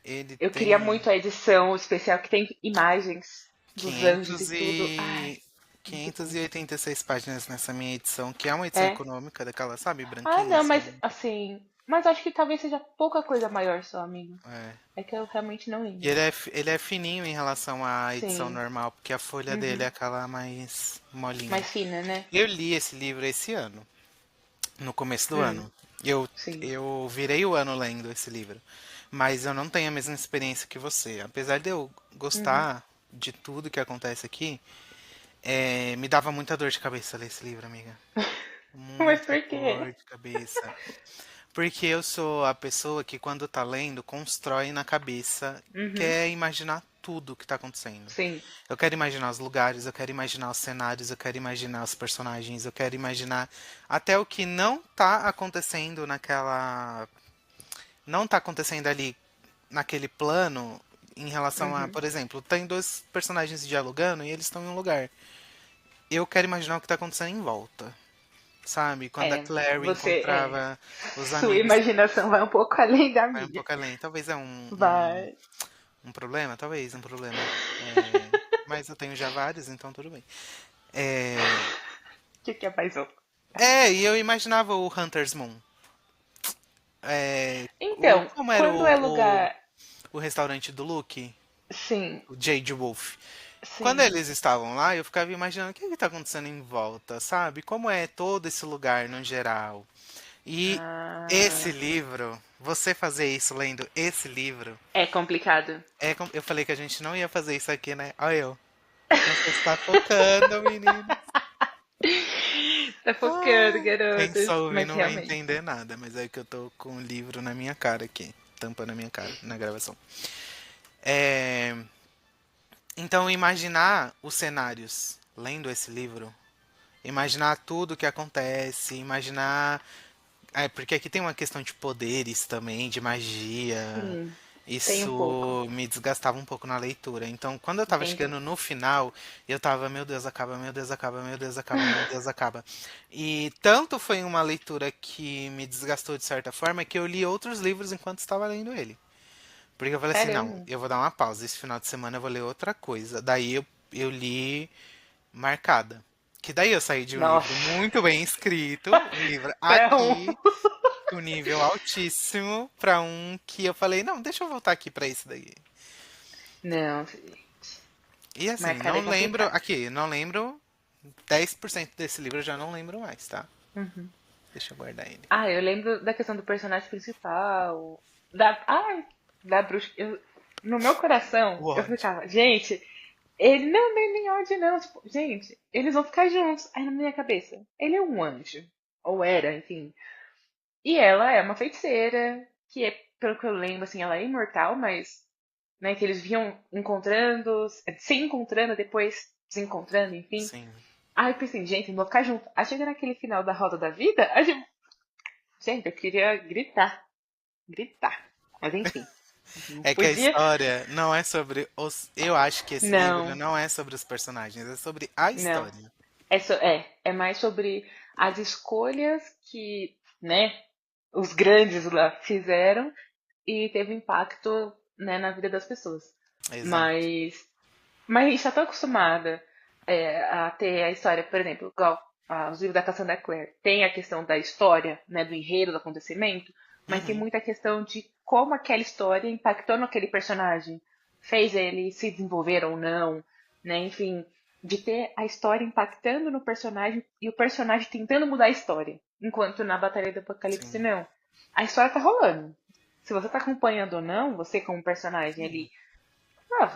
Ele Eu queria tem muito a edição especial que tem imagens dos anjos e 500 tudo. Ai, e muito bom. 586 páginas nessa minha edição, que é uma edição É. econômica daquela, sabe, Ah, branquinha, não, assim. mas assim. Mas acho que talvez seja pouca coisa maior só, amigo. É. É que eu realmente não E lembro. ele é fininho em relação à edição Sim. normal, porque a folha dele é Uhum. aquela mais molinha. Mais fina, né? Eu li esse livro esse ano, no começo do Hum, ano. Eu, sim. eu virei o ano lendo esse livro. Mas eu não tenho a mesma experiência que você. Apesar de eu Uhum. gostar de tudo que acontece aqui, me dava muita dor de cabeça ler esse livro, amiga. Mas Muita por dor quê? de cabeça. Porque eu sou a pessoa que, quando tá lendo, constrói na cabeça, Uhum. quer imaginar tudo o que tá acontecendo. Sim. Eu quero imaginar os lugares, eu quero imaginar os cenários, eu quero imaginar os personagens, eu quero imaginar até o que não tá acontecendo naquela. Não tá acontecendo ali naquele plano em relação a, Uhum. por exemplo, tem dois personagens dialogando e eles estão em um lugar. Eu quero imaginar o que tá acontecendo em volta. Sabe? Quando a É, Clary você é. encontrava os Sua amigos. imaginação vai um pouco além da Vai um minha. pouco além. Talvez é Vai. um problema? Talvez um problema. É, mas eu tenho já vários, então tudo bem. É, O que é mais um? e eu imaginava o Hunter's Moon. É, Então, como era quando é lugar. o restaurante do Luke? Sim, o J.D. Wolf. Quando sim. eles estavam lá, eu ficava imaginando o que está acontecendo em volta, sabe? Como é todo esse lugar no geral. E esse Ah, livro, você fazer isso lendo esse livro, é complicado. eu falei que a gente não ia fazer isso aqui, né? Olha eu. Você está focando, menino. Tá focando, Ah, quem garotas. só ouvir Mas não vai realmente. entender nada, mas é que eu tô com o livro na minha cara aqui, tampando a minha cara na gravação. É, então, imaginar os cenários lendo esse livro, imaginar tudo o que acontece, imaginar. Porque aqui tem uma questão de poderes também, de magia. Sim, tem um pouco. Isso me desgastava um pouco na leitura. Então, quando eu tava Entendi. chegando no final, eu tava, meu Deus, acaba, meu Deus, acaba, meu Deus, acaba, meu Deus, acaba. E tanto foi uma leitura que me desgastou de certa forma que eu li outros livros enquanto estava lendo ele. Porque eu falei assim, não, Caramba. eu vou dar uma pausa. Esse final de semana eu vou ler outra coisa. Daí eu li Marcada. Que daí eu saí de um livro Nossa. muito bem escrito, um livro Pra um. aqui, com nível altíssimo, pra um que eu falei, não, deixa eu voltar aqui pra esse daí. Não, gente. E assim, Marcada é não lembro, complicado. aqui, não lembro, 10% desse livro eu já não lembro mais, tá? Uhum. Deixa eu guardar ele. Ah, eu lembro da questão do personagem principal. Da bruxa. No meu coração, O eu ódio. ficava, gente, ele não, nem ódio, não. Tipo, gente, eles vão ficar juntos. Aí na minha cabeça, ele é um anjo. Ou era, enfim. E ela é uma feiticeira, que é, pelo que eu lembro, assim, ela é imortal, mas, né, que eles vinham encontrando, se encontrando, depois se encontrando, enfim. Sim. Aí eu pensei, gente, eles vão ficar juntos. Aí chega naquele final da Roda da Vida, gente, eu queria gritar, gritar. Mas enfim, não É que a podia. história não é sobre os. Eu acho que esse livro Não, não é sobre os personagens, é sobre a não. história. É mais sobre as escolhas que, né, os grandes lá fizeram e teve impacto, né, na vida das pessoas. Exato. Mas, mas a gente está tão acostumada a ter a história, por exemplo, igual os livros da Cassandra Clare, tem a questão da história, né, do enredo, do acontecimento, mas tem Uhum. muita questão de como aquela história impactou naquele personagem, fez ele se desenvolver ou não, né, enfim, de ter a história impactando no personagem e o personagem tentando mudar a história, enquanto na Batalha do Apocalipse Sim. não. A história tá rolando. Se você tá acompanhando ou não, você como personagem ali,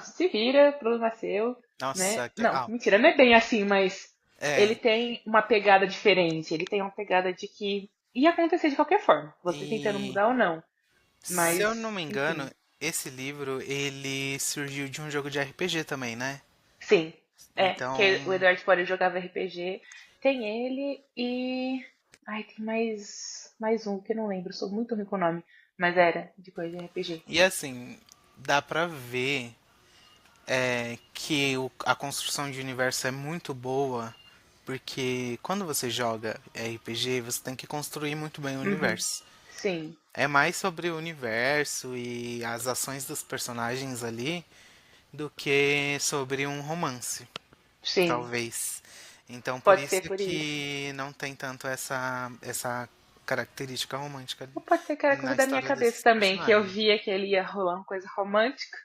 se vira, problema seu, né? Nossa, Não, mentira, não é bem assim, mas ele é. tem uma pegada diferente. Ele tem uma pegada de que ia acontecer de qualquer forma, você tentando E mudar ou não. se eu não Mas, me engano, enfim, esse livro ele surgiu de um jogo de RPG também, né? sim. É, que o Então, Eduardo Sporer jogava RPG. Tem ele e. Ai, tem mais um que eu não lembro, sou muito ruim com o nome. Mas era de coisa de RPG. e assim, dá pra ver que a construção de universo é muito boa, porque quando você joga RPG, você tem que construir muito bem o Uhum. universo. Sim, É mais sobre o universo e as ações dos personagens ali do que sobre um romance, sim. talvez. Então por Pode isso ser por isso. que não tem tanto essa característica romântica Ou pode ser que era coisa na da minha história cabeça desses também, que eu personagens. via que ele ia rolar uma coisa romântica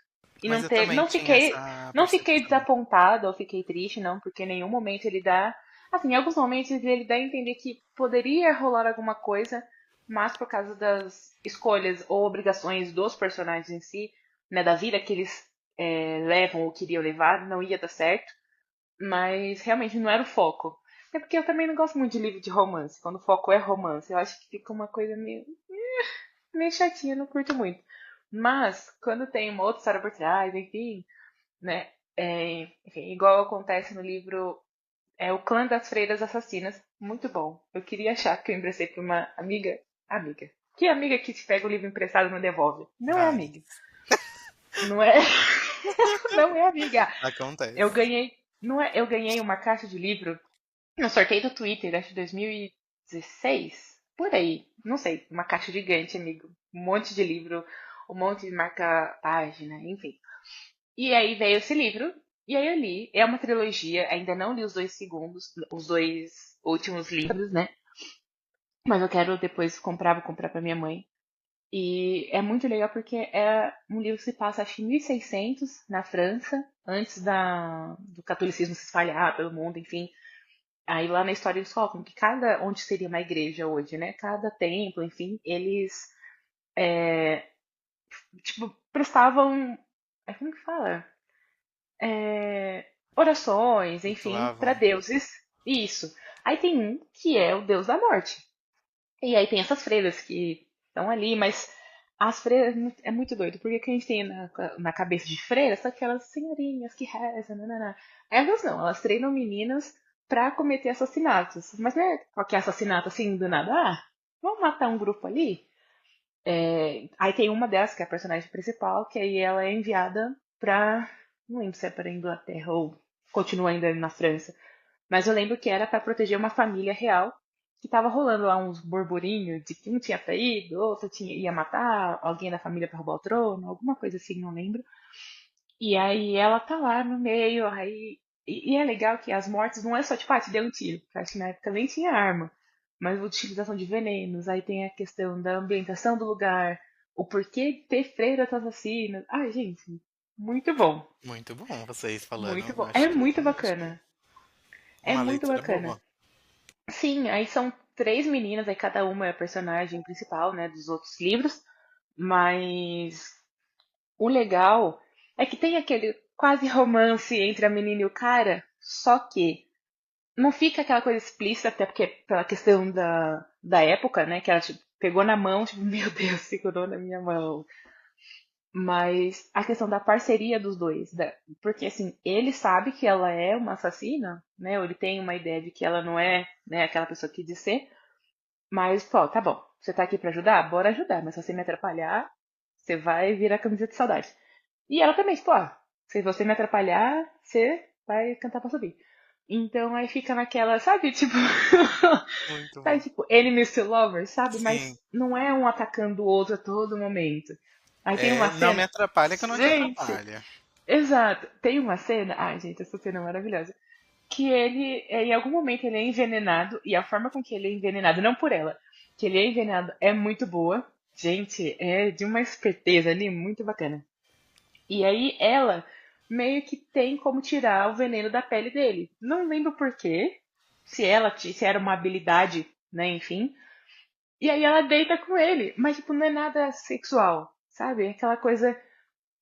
e Mas não eu teve. também Não tinha fiquei, essa não fiquei percepção. desapontada ou fiquei triste, não, porque em nenhum momento ele dá. Assim, em alguns momentos ele dá a entender que poderia rolar alguma coisa, mas por causa das escolhas ou obrigações dos personagens em si, né, da vida que eles levam ou queriam levar, não ia dar certo. Mas realmente não era o foco. É porque eu também não gosto muito de livro de romance. Quando o foco é romance, eu acho que fica uma coisa meio chatinha, eu não curto muito. Mas, quando tem uma outra história por trás, enfim, né? Enfim, igual acontece no livro O Clã das Freiras Assassinas. Muito bom. Eu queria achar que eu emprestei pra uma amiga. Amiga. Que amiga que te pega o livro emprestado e não devolve? Não é amiga. Vários. Não é, não é amiga. Eu Acontece. ganhei, não é, eu ganhei uma caixa de livro no sorteio do Twitter, acho que 2016, por aí. Não sei, uma caixa gigante, amigo. Um monte de livro, um monte de marca-página, enfim. E aí veio esse livro, e aí eu li. É uma trilogia, ainda não li os dois segundos, os dois últimos livros, né? Mas eu quero depois comprar, vou comprar pra minha mãe. E é muito legal porque é um livro que se passa, acho que em 1600, na França, antes do catolicismo se espalhar pelo mundo, enfim. Aí lá na história eles colocam que onde seria uma igreja hoje, né? Cada templo, enfim, eles, tipo, prestavam, como que fala? Orações, enfim, para Cultuavam. deuses. Isso. Aí tem um que é o deus da morte. E aí tem essas freiras que estão ali, mas as freiras é muito doido, porque o que a gente tem na cabeça de freira são aquelas senhorinhas que rezam, nanana. Elas não, elas treinam meninas pra cometer assassinatos. Mas não é qualquer assassinato assim do nada. Ah, vamos matar um grupo ali? Aí tem uma delas, que é a personagem principal, que aí ela é enviada pra. Não lembro se é pra Inglaterra ou continua ainda na França. Mas eu lembro que era pra proteger uma família real que tava rolando lá uns burburinhos de que um tinha traído, outro ia matar alguém da família pra roubar o trono, alguma coisa assim, não lembro. E aí ela tá lá no meio, aí. E é legal que as mortes não é só tipo, ah, te deu um tiro, porque acho que na época nem tinha arma, mas a utilização de venenos, aí tem a questão da ambientação do lugar, o porquê de ter freiras assassinas. Ai, gente, muito bom. Muito bom vocês falando. Muito Eu bom. É acho que muito realmente bacana. É uma muito leitura bacana. boa. Sim, aí são três meninas, aí cada uma é a personagem principal, né, dos outros livros, mas o legal é que tem aquele quase romance entre a menina e o cara, só que não fica aquela coisa explícita, até porque pela questão da época, né, que ela tipo, pegou na mão, tipo, meu Deus, segurou na minha mão. Mas a questão da parceria dos dois, porque assim, ele sabe que ela é uma assassina, né, ou ele tem uma ideia de que ela não é, né, aquela pessoa que diz ser, mas, pô, tá bom, você tá aqui pra ajudar? Bora ajudar, mas se você me atrapalhar, você vai virar camiseta de saudade. E ela também, tipo, ó, se você me atrapalhar, você vai cantar pra subir. Então aí fica naquela, sabe, tipo, Muito sabe, bom. tipo, enemies to lovers, sabe? Sim. Mas não é um atacando o outro a todo momento. Aí tem É, uma não me cena, atrapalha que eu não te gente, atrapalha. exato, tem uma cena, ai gente, essa cena é maravilhosa, que ele, em algum momento ele é envenenado, e a forma com que ele é envenenado, não por ela, que ele é envenenado é muito boa. Gente, é de uma esperteza ali muito bacana. E aí ela meio que tem como tirar o veneno da pele dele. Não lembro por quê, se era uma habilidade, né, enfim. E aí ela deita com ele, mas tipo, não é nada sexual, sabe? Aquela coisa,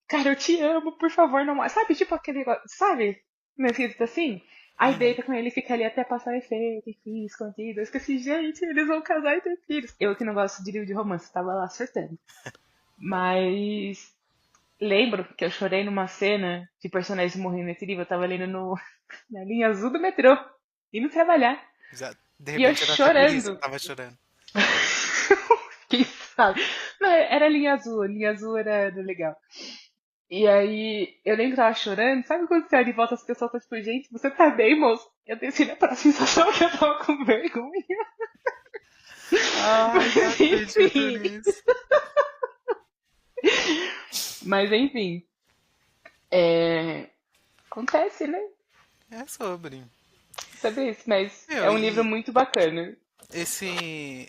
cara, eu te amo, por favor, não. Sabe, tipo aquele negócio, sabe? Meu escrito assim? Aí Uhum. deita com ele e fica ali até passar o efeito, enfim, escondido. Eu esqueci, gente, eles vão casar e ter filhos. Eu que não gosto de livro de romance, tava lá surtando. Mas lembro que eu chorei numa cena de personagens morrendo nesse livro. Eu tava lendo na linha azul do metrô, indo trabalhar. De E eu repente era até por isso que chorando. tava chorando. Quem sabe? Não, era linha azul era legal. E aí, eu lembro que eu tava chorando. Sabe quando você olha de volta as pessoas estão tipo, gente, você tá bem, moço? Eu desci na sensação que eu tava com vergonha. Ai, não Mas acredito enfim. nisso. Mas enfim. Acontece, né? É sobre. Sabe isso? Mas Meu, é um livro e muito bacana.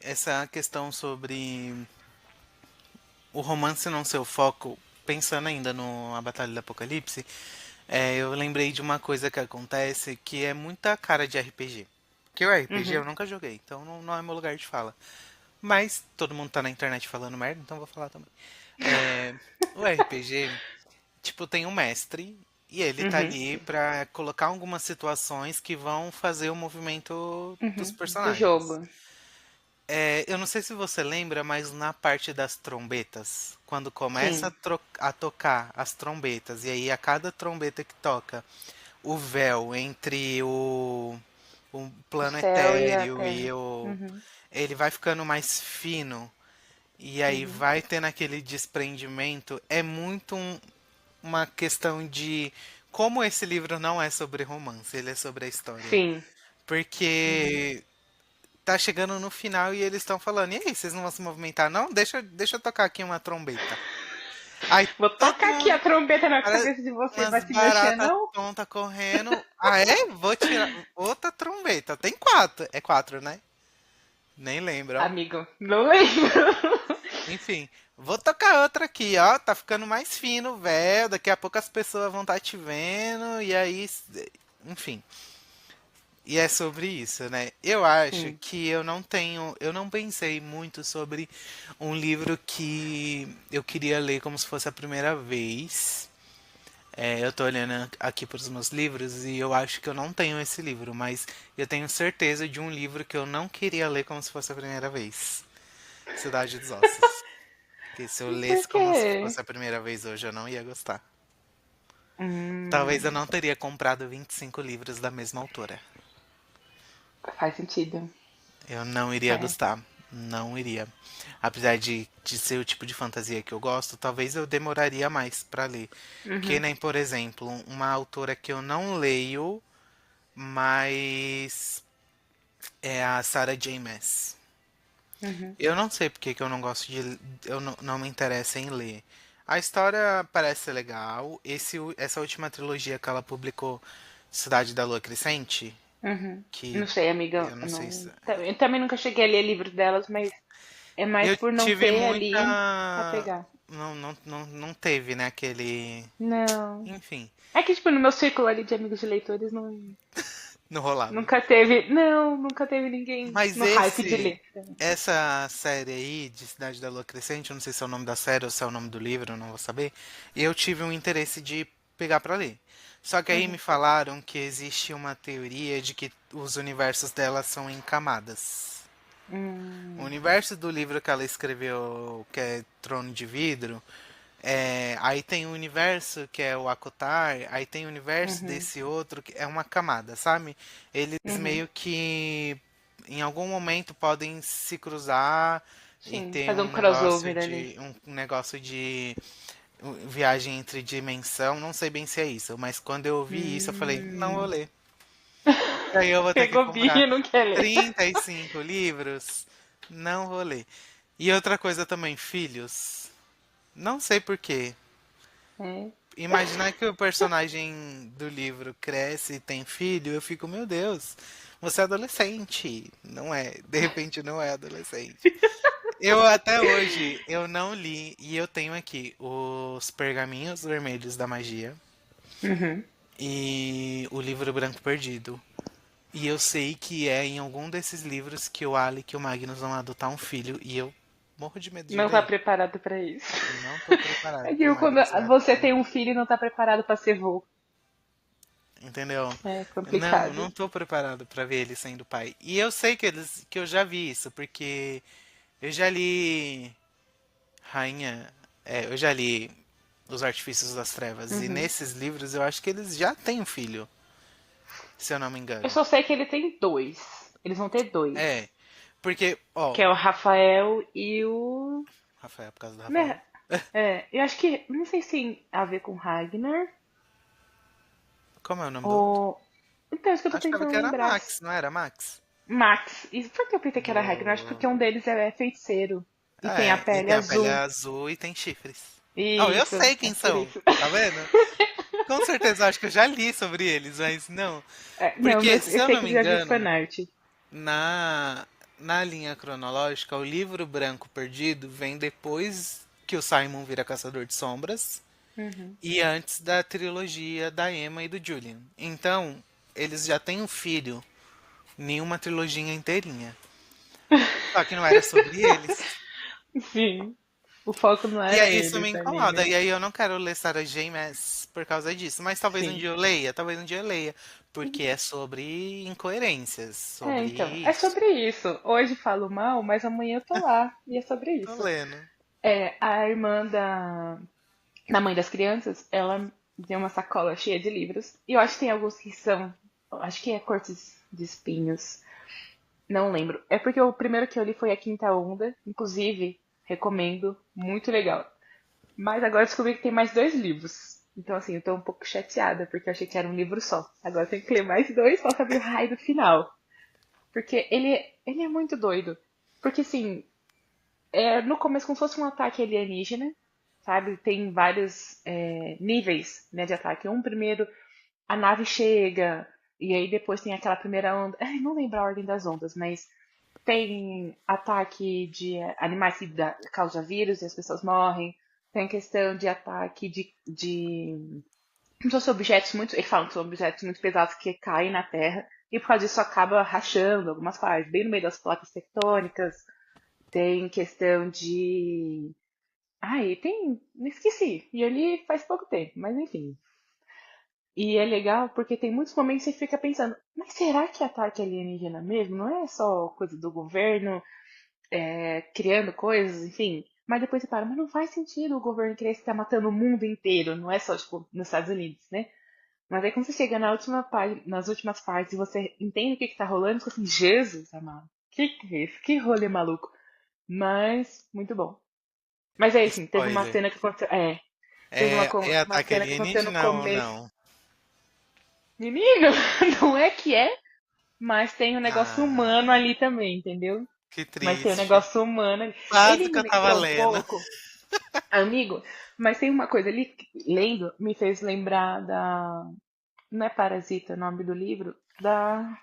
essa questão sobre o romance não ser o foco, pensando ainda no A Batalha do Apocalipse, eu lembrei de uma coisa que acontece que é muita cara de RPG. Porque o RPG eu Uhum. nunca joguei, então não é meu lugar de fala. Mas todo mundo tá na internet falando merda, então eu vou falar também. É, o RPG, tipo, tem um mestre e ele tá Uhum. ali pra colocar algumas situações que vão fazer o movimento dos Uhum. Do personagens. jogo. Eu não sei se você lembra, mas na parte das trombetas, quando começa Sim. a tocar as trombetas, e aí a cada trombeta que toca, o véu entre o O plano céu e a etéreo terra. e o. Uhum. Ele vai ficando mais fino, e aí Uhum. vai tendo aquele desprendimento. É muito uma questão de como esse livro não é sobre romance, ele é sobre a história. Sim. Uhum. Porque tá chegando no final e eles estão falando, e aí, vocês não vão se movimentar? Não, deixa eu tocar aqui uma trombeta. Aí Vou todo tacar aqui a mundo, trombeta na para cabeça de você. Vai umas se mexer, baratas não? tontas correndo. Ah, é? Vou tirar outra trombeta. Tem quatro. É quatro, né? Nem lembro, ó. Amigo, não lembro. Enfim, vou tocar outra aqui, ó. Tá ficando mais fino, velho. Daqui a pouco as pessoas vão estar te vendo. E aí, enfim. E é sobre isso, né? Eu acho Sim. que eu não tenho. Eu não pensei muito sobre um livro que eu queria ler como se fosse a primeira vez. Eu tô olhando aqui para os meus livros e eu acho que eu não tenho esse livro, mas eu tenho certeza de um livro que eu não queria ler como se fosse a primeira vez. Cidade dos Ossos. Que se eu Por lesse como se quê? fosse a primeira vez hoje, eu não ia gostar. Talvez eu Hum, não teria comprado 25 livros da mesma autora. faz sentido. Eu não iria É. gostar. Não iria. Apesar de ser o tipo de fantasia que eu gosto, talvez eu demoraria mais pra ler. Que Uhum, nem, por exemplo, uma autora que eu não leio, mas é a Sarah J. Maas. uhum, Eu não sei porque que eu não gosto de. Eu não me interesso em ler. A história parece ser legal. Essa última trilogia que ela publicou, Cidade da Lua Crescente, uhum. Não que sei, amiga. eu não Eu, sei se. não, eu também nunca cheguei a ler livros delas, mas é mais Eu por não tive ter ali pra muita. pegar. Não teve, né, aquele. Não. Enfim, É que, tipo, no meu círculo ali de amigos de leitores, não rolava. nunca teve. Não, nunca teve ninguém Mas no hype de ler. essa série aí, de Cidade da Lua Crescente, eu não sei se é o nome da série ou se é o nome do livro, eu não vou saber. E eu tive um interesse de pegar pra ler. Só que aí me Uhum. falaram que existe uma teoria de que os universos dela são em camadas. O Hum, universo do livro que ela escreveu, que é Trono de Vidro, aí tem o universo que é o Akotar, aí tem o universo uhum, desse outro que é uma camada, sabe? Eles uhum. meio que em algum momento podem se cruzar e Sim, ter fazer um crossover ali. um negócio de viagem entre dimensão, não sei bem se é isso, mas quando eu ouvi isso eu falei, não vou Hum. ler. E aí eu vou ter que Pegou birra comprar e não quer ler. 35 livros, não vou ler. E outra coisa também, filhos. Não sei por quê. É. Imaginar que o personagem do livro cresce e tem filho, eu fico, meu Deus, você é adolescente. Não é, de repente não é adolescente. Eu até hoje, eu não li, e eu tenho aqui os Pergaminhos Vermelhos da Magia Uhum. e o livro Branco Perdido. E eu sei que é em algum desses livros que o Alec e o Magnus vão adotar um filho, e eu morro de medo de Não tá ler. preparado pra isso. Não tô preparado É pro que quando Magnus ser você adotado. tem um filho e não tá preparado pra ser vô. Entendeu? É Não, complicado. não tô preparado pra ver ele sendo pai. E eu sei que eu já vi isso, porque eu já li Rainha, eu já li Os Artifícios das Trevas e Uhum. nesses livros eu acho que eles já têm um filho, se eu não me Eu engano. só sei que ele tem dois. Eles vão ter dois. É, porque, ó, Que é o Rafael e o. Rafael, por causa do Rafael. Né? É, eu acho que. Não sei se tem a ver com Ragnar. Como é o nome do outro? Ou. Então, é isso que eu tô Achava que tentando era lembrar. Max, não era Max? Max. E por que eu pensei que era Ragnar? Acho que Do... porque um deles é feiticeiro. E tem a E pele tem a pele azul. azul e tem chifres. Oh, eu Isso, sei é quem por são, isso. tá vendo? Com certeza, eu acho que eu já li sobre eles, mas não. É, não, Porque, mas se eu eu sei não que me eu já vi engano, fanart. na, na linha cronológica, o livro Branco Perdido vem depois que o Simon vira Caçador de Sombras Uhum. e antes da trilogia da Emma e do Julian. Então, eles já têm um filho em uma trilogia inteirinha. Só que não era sobre eles. Sim. O foco não E era aí isso me eles ali, incomoda. né? E aí eu não quero ler Sarah J. Maas por causa disso. Mas talvez um Sim. dia eu leia, talvez um dia eu leia. Porque é sobre incoerências, É, sobre então. É isso. sobre isso. Hoje falo mal, mas amanhã eu tô lá. E é sobre Tô isso. lendo. É, a irmã da mãe das crianças, ela deu uma sacola cheia de livros. E eu acho que tem alguns que são. Acho que é Cortes de Espinhos. Não lembro. É porque o primeiro que eu li foi A Quinta Onda. Inclusive, recomendo. Muito legal. Mas agora eu descobri que tem mais dois livros. Então, assim, eu tô um pouco chateada, porque eu achei que era um livro só. Agora tem que ler mais dois pra saber o raio do final. Porque ele é muito doido. Porque, assim, no começo como se fosse um ataque alienígena, sabe? Tem vários níveis, né, de ataque. Um primeiro, a nave chega, e aí depois tem aquela primeira onda. Ai, não lembro a ordem das ondas, mas tem ataque de animais que causa vírus e as pessoas morrem. Tem questão de ataque são objetos muito. Eles falam que são objetos muito pesados que caem na Terra. E por causa disso acaba rachando algumas partes, bem no meio das placas tectônicas. Tem questão de. Ai, tem. Esqueci. E eu li faz pouco tempo, mas enfim. E é legal porque tem muitos momentos que você fica pensando, mas será que é ataque alienígena mesmo? Não é só coisa do governo criando coisas, enfim. Mas depois você para, mas não faz sentido o governo querer estar matando o mundo inteiro, não é só, tipo, nos Estados Unidos, né? Mas aí quando você chega nas últimas partes e você entende o que tá rolando, você fica assim, Jesus amado, que é isso? Que rolê maluco. Mas, muito bom. Mas é assim, teve uma Spoiler. cena que aconteceu. Teve É uma ataque cena que aconteceu no alienígena ou começo. não? Menino, não é que é, mas tem um negócio Ah, humano ali também, entendeu? que Mas tem um triste. negócio humano ali. Quase Ele que me eu tava lembrou um lendo. pouco, amigo, mas tem uma coisa ali, lendo, me fez lembrar da. Não é Parasita o nome do livro? Da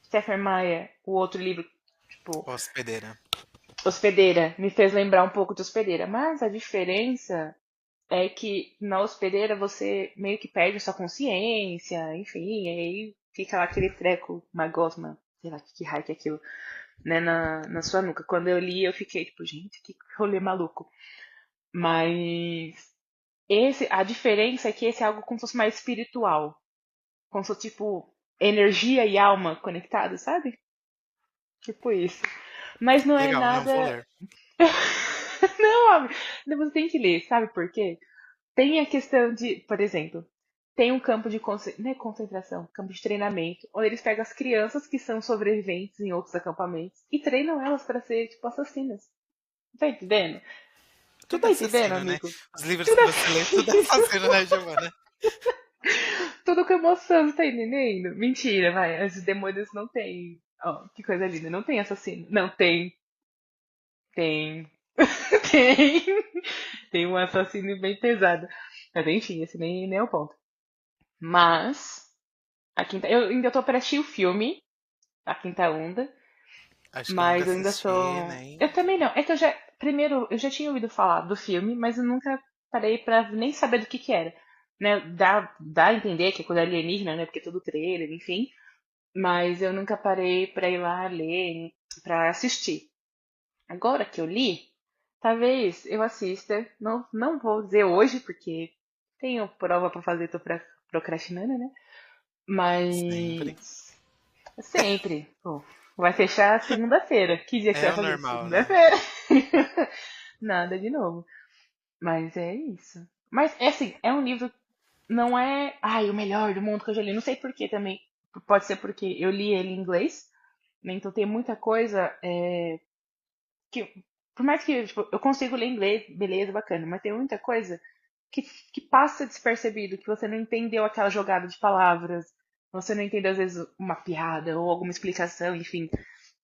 Stephen Meyer, o outro livro, tipo, Hospedeira. Hospedeira. Me fez lembrar um pouco de Hospedeira. Mas a diferença é que na hospedeira você meio que perde a sua consciência, enfim, e aí fica lá aquele treco, uma gosma, sei lá que raio que é aquilo, né, na sua nuca. Quando eu li, eu fiquei tipo, gente, que rolê maluco. Mas a diferença é que esse é algo como se fosse mais espiritual, como se fosse tipo energia e alma conectadas, sabe? Tipo isso. Mas não é Legal, não vou nada. ler. Não, amigo, você tem que ler, sabe por quê? Tem a questão de, por exemplo, tem um campo de não é concentração, campo de treinamento, onde eles pegam as crianças que são sobreviventes em outros acampamentos e treinam elas para ser, tipo, assassinas. Tá entendendo? Você Tudo tá entendendo, assassino, né? amigo? Os livros Tudo que você lê, tudo assim, assassino, né, Giovana? tudo com emoção, você tá entendendo? Mentira, vai. Os demônios não tem. Ó, que coisa linda. Não tem assassino. Não, tem. Tem. Tem. Tem um assassino bem pesado. Mas enfim, esse nem é o ponto. Mas. Eu ainda tô pra assistir o filme, A Quinta Onda, Acho que eu nunca mas eu ainda assisti, sou. nem. Eu também não. É que eu já. Primeiro, eu já tinha ouvido falar do filme, mas eu nunca parei pra nem saber do que era. Né? Dá a entender que é coisa alienígena, né? Porque é todo trailer, enfim. Mas eu nunca parei pra ir lá ler, pra assistir. Agora que eu li, talvez eu assista. Não, não vou dizer hoje, porque tenho prova pra fazer, tô procrastinando, né? Sempre. Mas. Sempre. Pô, vai fechar segunda-feira. Que dia que você É vai o fazer? normal, né? Segunda-feira. Nada de novo. Mas é isso. Mas é assim, é um livro. Não é. Ai, o melhor do mundo que eu já li. Não sei por que também. Pode ser porque eu li ele em inglês. Né? Então tem muita coisa que. Por mais que tipo, eu consigo ler inglês, beleza, bacana. Mas tem muita coisa que passa despercebido, que você não entendeu aquela jogada de palavras. Você não entendeu, às vezes, uma piada ou alguma explicação, enfim.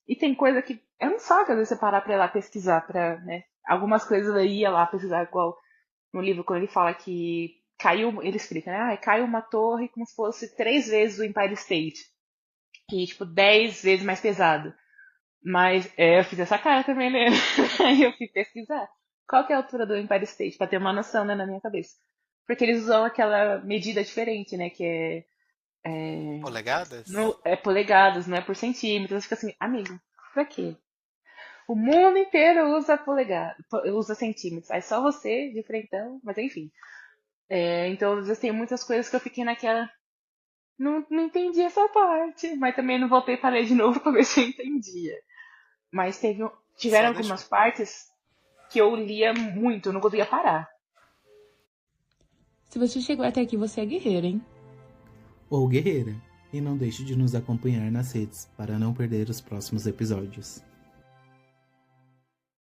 E tem coisa que é um saco, às vezes, você parar pra ir lá pesquisar, pra, né? Algumas coisas eu ia lá pesquisar, igual no livro, quando ele fala que caiu, ele explica, né? Ah, caiu uma torre como se fosse 3 vezes o Empire State. E, tipo, 10 vezes mais pesado. Mas, eu fiz essa cara também, né? Aí eu fui pesquisar. Qual que é a altura do Empire State? Pra ter uma noção, né, na minha cabeça. Porque eles usam aquela medida diferente, né? Que Polegadas? é polegadas, não é por centímetros. Fica assim, amigo, pra quê? O mundo inteiro usa polegada, usa centímetros. Aí só você, de frentão, mas enfim. Então, às vezes tem muitas coisas que eu fiquei naquela. Não, não entendi essa parte. Mas também não voltei para ler de novo pra ver se eu entendia. Mas tiveram Só deixou. algumas partes que eu lia muito, eu não conseguia parar. Se você chegou até aqui, você é guerreiro, hein? Ou guerreira. E não deixe de nos acompanhar nas redes para não perder os próximos episódios.